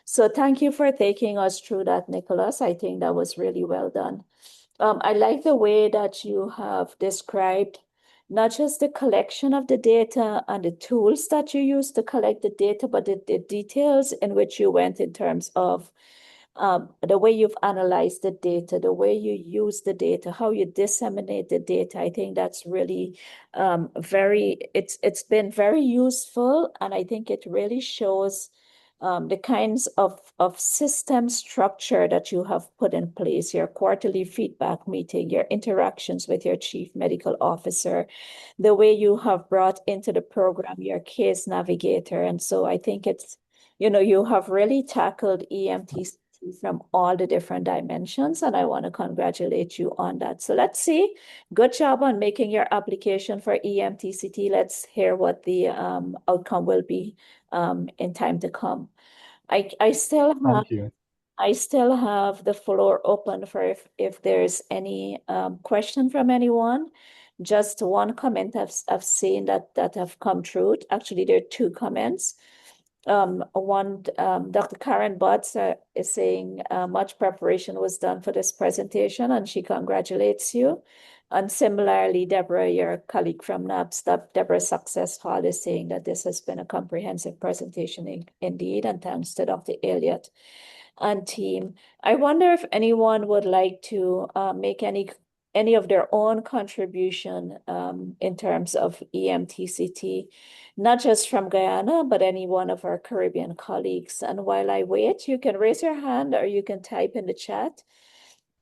So thank you for taking us through that, Nicholas. I think that was really well done. I like the way that you have described not just the collection of the data and the tools that you use to collect the data, but the details in which you went in terms of the way you've analyzed the data, the way you use the data, how you disseminate the data. I think that's really it's been very useful, and I think it really shows the kinds of system structure that you have put in place, your quarterly feedback meeting, your interactions with your chief medical officer, the way you have brought into the program your case navigator. And so I think you have really tackled EMTCT from all the different dimensions, and I want to congratulate you on that. So let's see. Good job on making your application for EMTCT. Let's hear what the outcome will be in time to come. I still have Thank you. I still have the floor open for if there's any question from anyone. Just one comment I've seen that have come through. Actually, there are two comments. One, Dr. Karen Butts is saying much preparation was done for this presentation, and she congratulates you. And similarly, Deborah, your colleague from NAPS, Deborah Success Hall, is saying that this has been a comprehensive presentation indeed, and thanks to Dr. Elliot and team. I wonder if anyone would like to make any of their own contribution in terms of EMTCT, not just from Guyana, but any one of our Caribbean colleagues. And while I wait, you can raise your hand or you can type in the chat.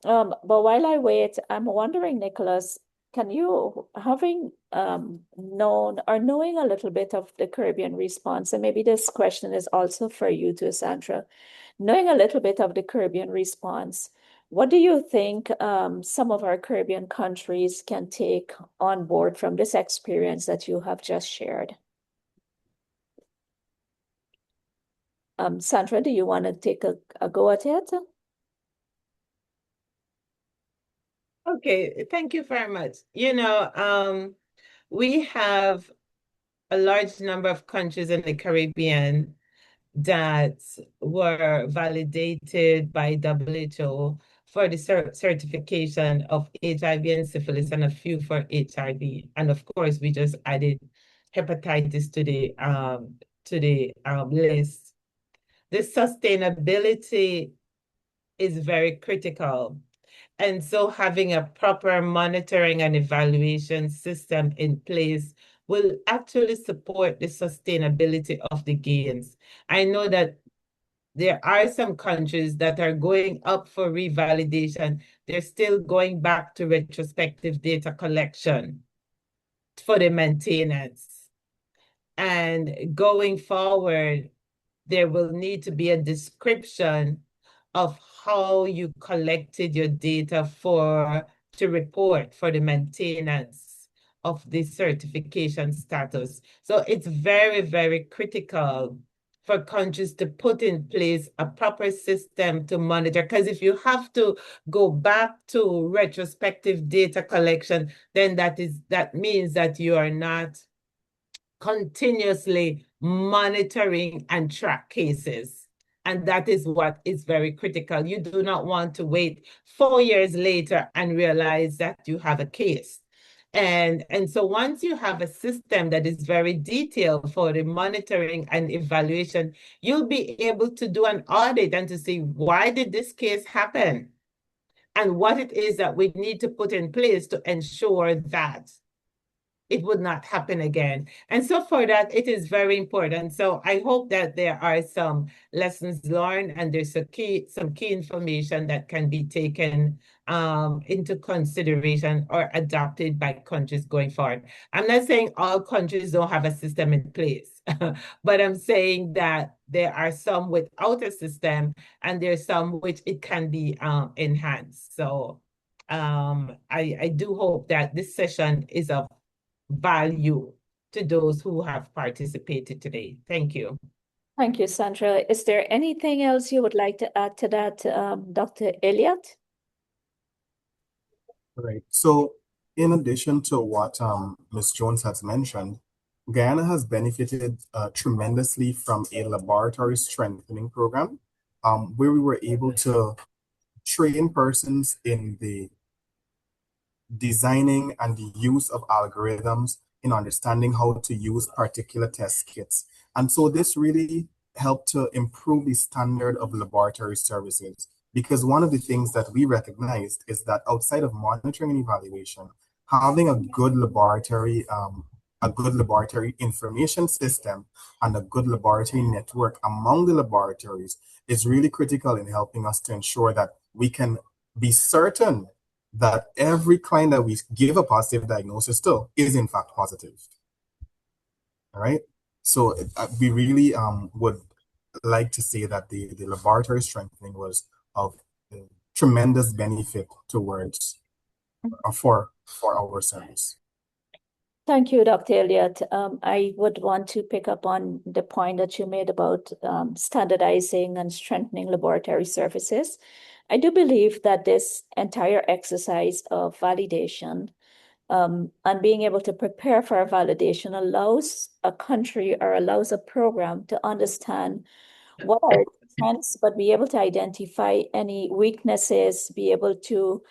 But while I wait, I'm wondering, Nicholas, can you, having known or knowing a little bit of the Caribbean response, and maybe this question is also for you too, Sandra, knowing a little bit of the Caribbean response, what do you think some of our Caribbean countries can take on board from this experience that you have just shared? Sandra, do you want to take a go at it? Okay, thank you very much. We have a large number of countries in the Caribbean that were validated by WHO for the certification of HIV and syphilis, and a few for HIV. And of course, we just added hepatitis to the list. The sustainability is very critical. And so having a proper monitoring and evaluation system in place will actually support the sustainability of the gains. I know that there are some countries that are going up for revalidation. They're still going back to retrospective data collection for the maintenance. And going forward, there will need to be a description of how you collected your data to report for the maintenance of the certification status. So it's very, very critical for countries to put in place a proper system to monitor, because if you have to go back to retrospective data collection, then that means that you are not continuously monitoring and track cases. And that is what is very critical. You do not want to wait 4 years later and realize that you have a case. And so once you have a system that is very detailed for the monitoring and evaluation, you'll be able to do an audit and to see, why did this case happen? And what it is that we need to put in place to ensure that it would not happen again. And so for that, it is very important. So I hope that there are some lessons learned and there's some key information that can be taken into consideration or adopted by countries going forward. I'm not saying all countries don't have a system in place, but I'm saying that there are some without a system and there's some which it can be enhanced. So I do hope that this session is of value to those who have participated today. Thank you. Thank you, Sandra. Is there anything else you would like to add to that, Dr. Elliot? Right. So, in addition to what Ms. Jones has mentioned, Guyana has benefited tremendously from a laboratory strengthening program where we were able to train persons in the designing and the use of algorithms in understanding how to use particular test kits. And so this really helped to improve the standard of laboratory services. Because one of the things that we recognized is that outside of monitoring and evaluation, having a good laboratory information system and a good laboratory network among the laboratories is really critical in helping us to ensure that we can be certain that every client that we give a positive diagnosis to is in fact positive. All right. So we really would like to say that the laboratory strengthening was of tremendous benefit towards for our service. Thank you, Dr. Elliot. I would want to pick up on the point that you made about standardizing and strengthening laboratory services. I do believe that this entire exercise of validation and being able to prepare for a validation allows a country or allows a program to understand what are its strengths, but be able to identify any weaknesses, be able to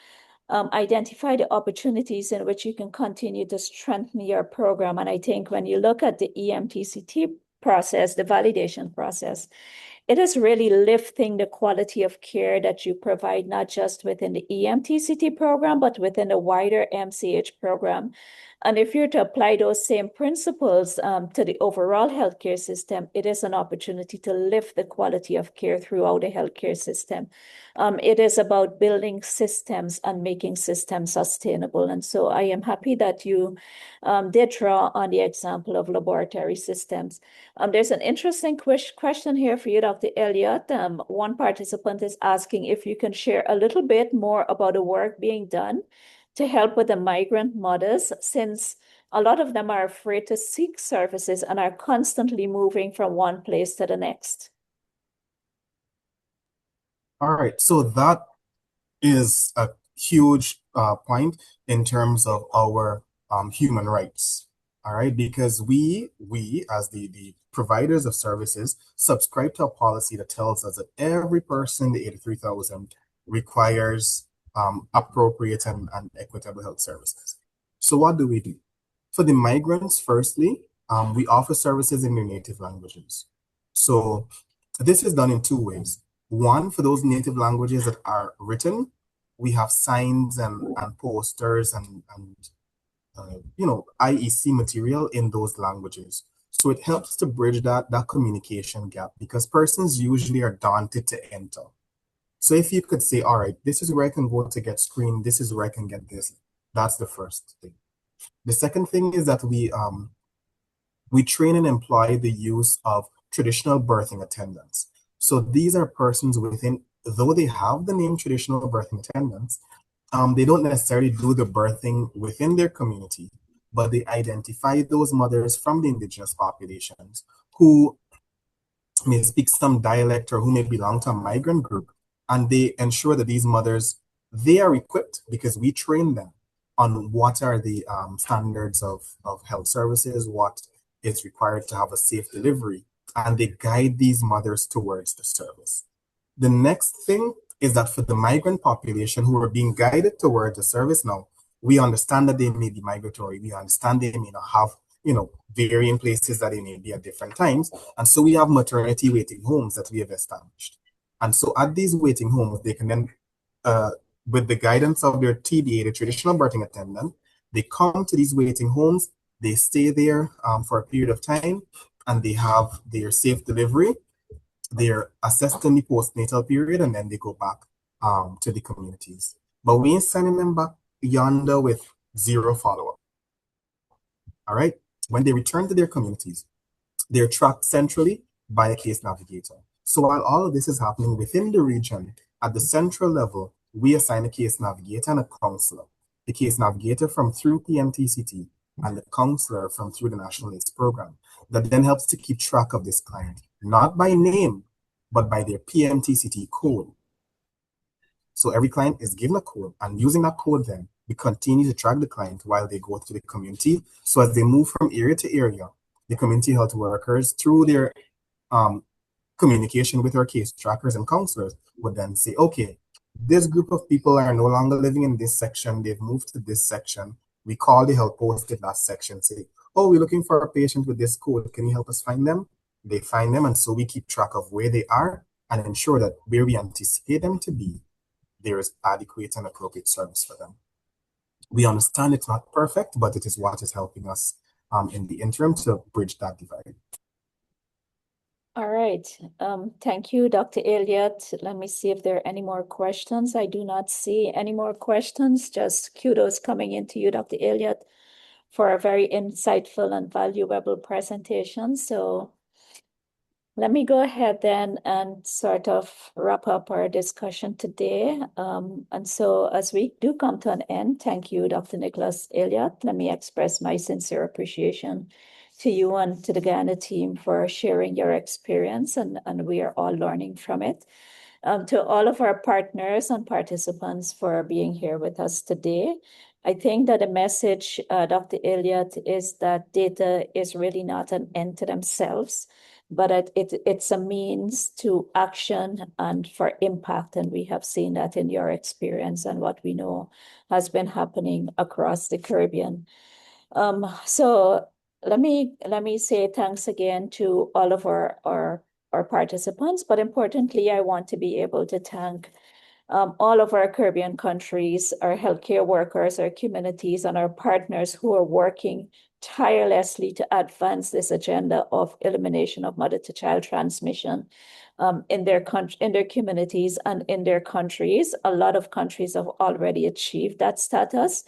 identify the opportunities in which you can continue to strengthen your program. And I think when you look at the EMTCT process, the validation process, it is really lifting the quality of care that you provide, not just within the EMTCT program, but within the wider MCH program. And if you're to apply those same principles to the overall healthcare system, it is an opportunity to lift the quality of care throughout the healthcare system. It is about building systems and making systems sustainable. And so I am happy that you did draw on the example of laboratory systems. There's an interesting question here for you, Dr. Elliot. One participant is asking if you can share a little bit more about the work being done to help with the migrant mothers, since a lot of them are afraid to seek services and are constantly moving from one place to the next. All right, so that is a huge point in terms of our human rights. All right, because we as the providers of services subscribe to a policy that tells us that every person, the 83,000, requires appropriate and equitable health services. So what do we do? For the migrants, firstly, we offer services in their native languages. So this is done in two ways. One, for those native languages that are written, we have signs and posters and IEC material in those languages. So it helps to bridge that communication gap because persons usually are daunted to enter. So if you could say, all right, this is where I can go to get screened, this is where I can get this, that's the first thing. The second thing is that we train and employ the use of traditional birthing attendants. So these are persons within, though they have the name traditional birthing attendants, they don't necessarily do the birthing within their community, but they identify those mothers from the indigenous populations who may speak some dialect or who may belong to a migrant group. And they ensure that these mothers, they are equipped because we train them on what are the standards of health services, what is required to have a safe delivery, and they guide these mothers towards the service. The next thing is that for the migrant population who are being guided towards the service now, we understand that they may be migratory. We understand they may not have, varying places that they may be at different times. And so we have maternity waiting homes that we have established. And so at these waiting homes, they can then, with the guidance of their TBA, the traditional birthing attendant, they come to these waiting homes They stay there for a period of time, and they have their safe delivery. They're assessed in the postnatal period, and then they go back to the communities. But we ain't sending them back yonder with zero follow-up. All right? When they return to their communities, they're tracked centrally by a case navigator. So while all of this is happening within the region, at the central level, we assign a case navigator and a counselor. The case navigator from through PMTCT and the counselor from through the National AIDS program that then helps to keep track of this client, not by name, but by their PMTCT code. So every client is given a code, and using that code then, we continue to track the client while they go to the community. So as they move from area to area, the community health workers, through their communication with our case trackers and counselors, would then say, okay, this group of people are no longer living in this section, they've moved to this section. We call the help post in that section, say, oh, we're looking for a patient with this code, can you help us find them? They find them, and so we keep track of where they are and ensure that where we anticipate them to be, there is adequate and appropriate service for them. We understand it's not perfect, but it is what is helping us in the interim to bridge that divide. All right. Thank you, Dr. Elliot. Let me see if there are any more questions. I do not see any more questions. Just kudos coming into you, Dr. Elliot, for a very insightful and valuable presentation. So let me go ahead then and sort of wrap up our discussion today. And so as we do come to an end, thank you, Dr. Nicholas Elliott. Let me express my sincere appreciation to you and to the Guyana team for sharing your experience, and we are all learning from it. To all of our partners and participants for being here with us today. I think that the message, Dr. Elliott, is that data is really not an end to themselves, but it's a means to action and for impact. And we have seen that in your experience and what we know has been happening across the Caribbean. So let me say thanks again to all of our participants, but importantly, I want to be able to thank all of our Caribbean countries, our healthcare workers, our communities, and our partners who are working tirelessly to advance this agenda of elimination of mother-to-child transmission in their communities and in their countries. A lot of countries have already achieved that status.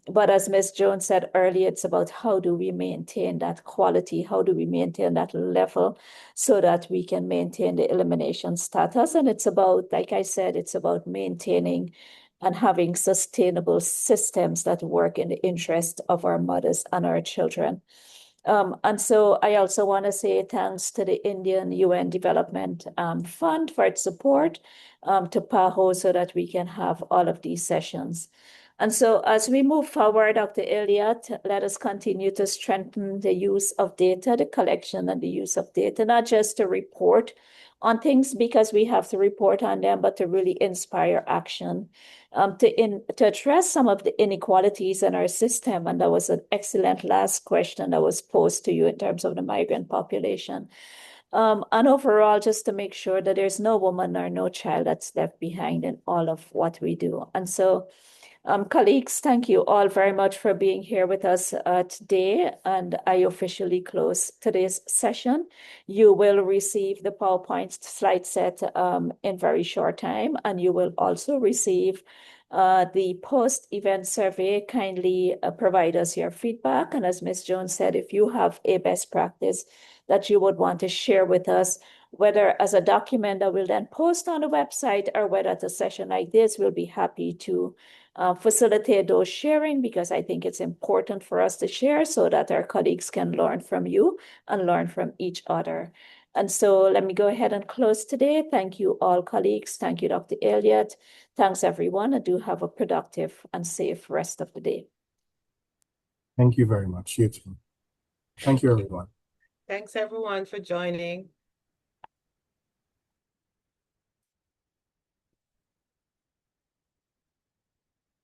But as Ms. Jones said earlier, it's about how do we maintain that quality? How do we maintain that level so that we can maintain the elimination status? And it's about, like I said, it's about maintaining and having sustainable systems that work in the interest of our mothers and our children. And so I also want to say thanks to the Indian UN Development Fund for its support, to PAHO, so that we can have all of these sessions. And so as we move forward, Dr. Elliott, let us continue to strengthen the use of data, the collection and the use of data, not just to report on things because we have to report on them, but to really inspire action, to address some of the inequalities in our system. And that was an excellent last question that was posed to you in terms of the migrant population. And overall, just to make sure that there's no woman or no child that's left behind in all of what we do. And so, colleagues, thank you all very much for being here with us today, and I officially close today's session. You will receive the PowerPoint slide set in very short time, and you will also receive the post-event survey. Kindly provide us your feedback, and as Ms. Jones said, if you have a best practice that you would want to share with us, whether as a document that we'll then post on the website or whether at a session like this, we'll be happy to facilitate those sharing, because I think it's important for us to share so that our colleagues can learn from you and learn from each other. And so let me go ahead and close today. Thank you all colleagues. Thank you, Dr. Elliott. Thanks everyone, and do have a productive and safe rest of the day. Thank you very much. You too. Thank you, everyone. Thanks everyone for joining.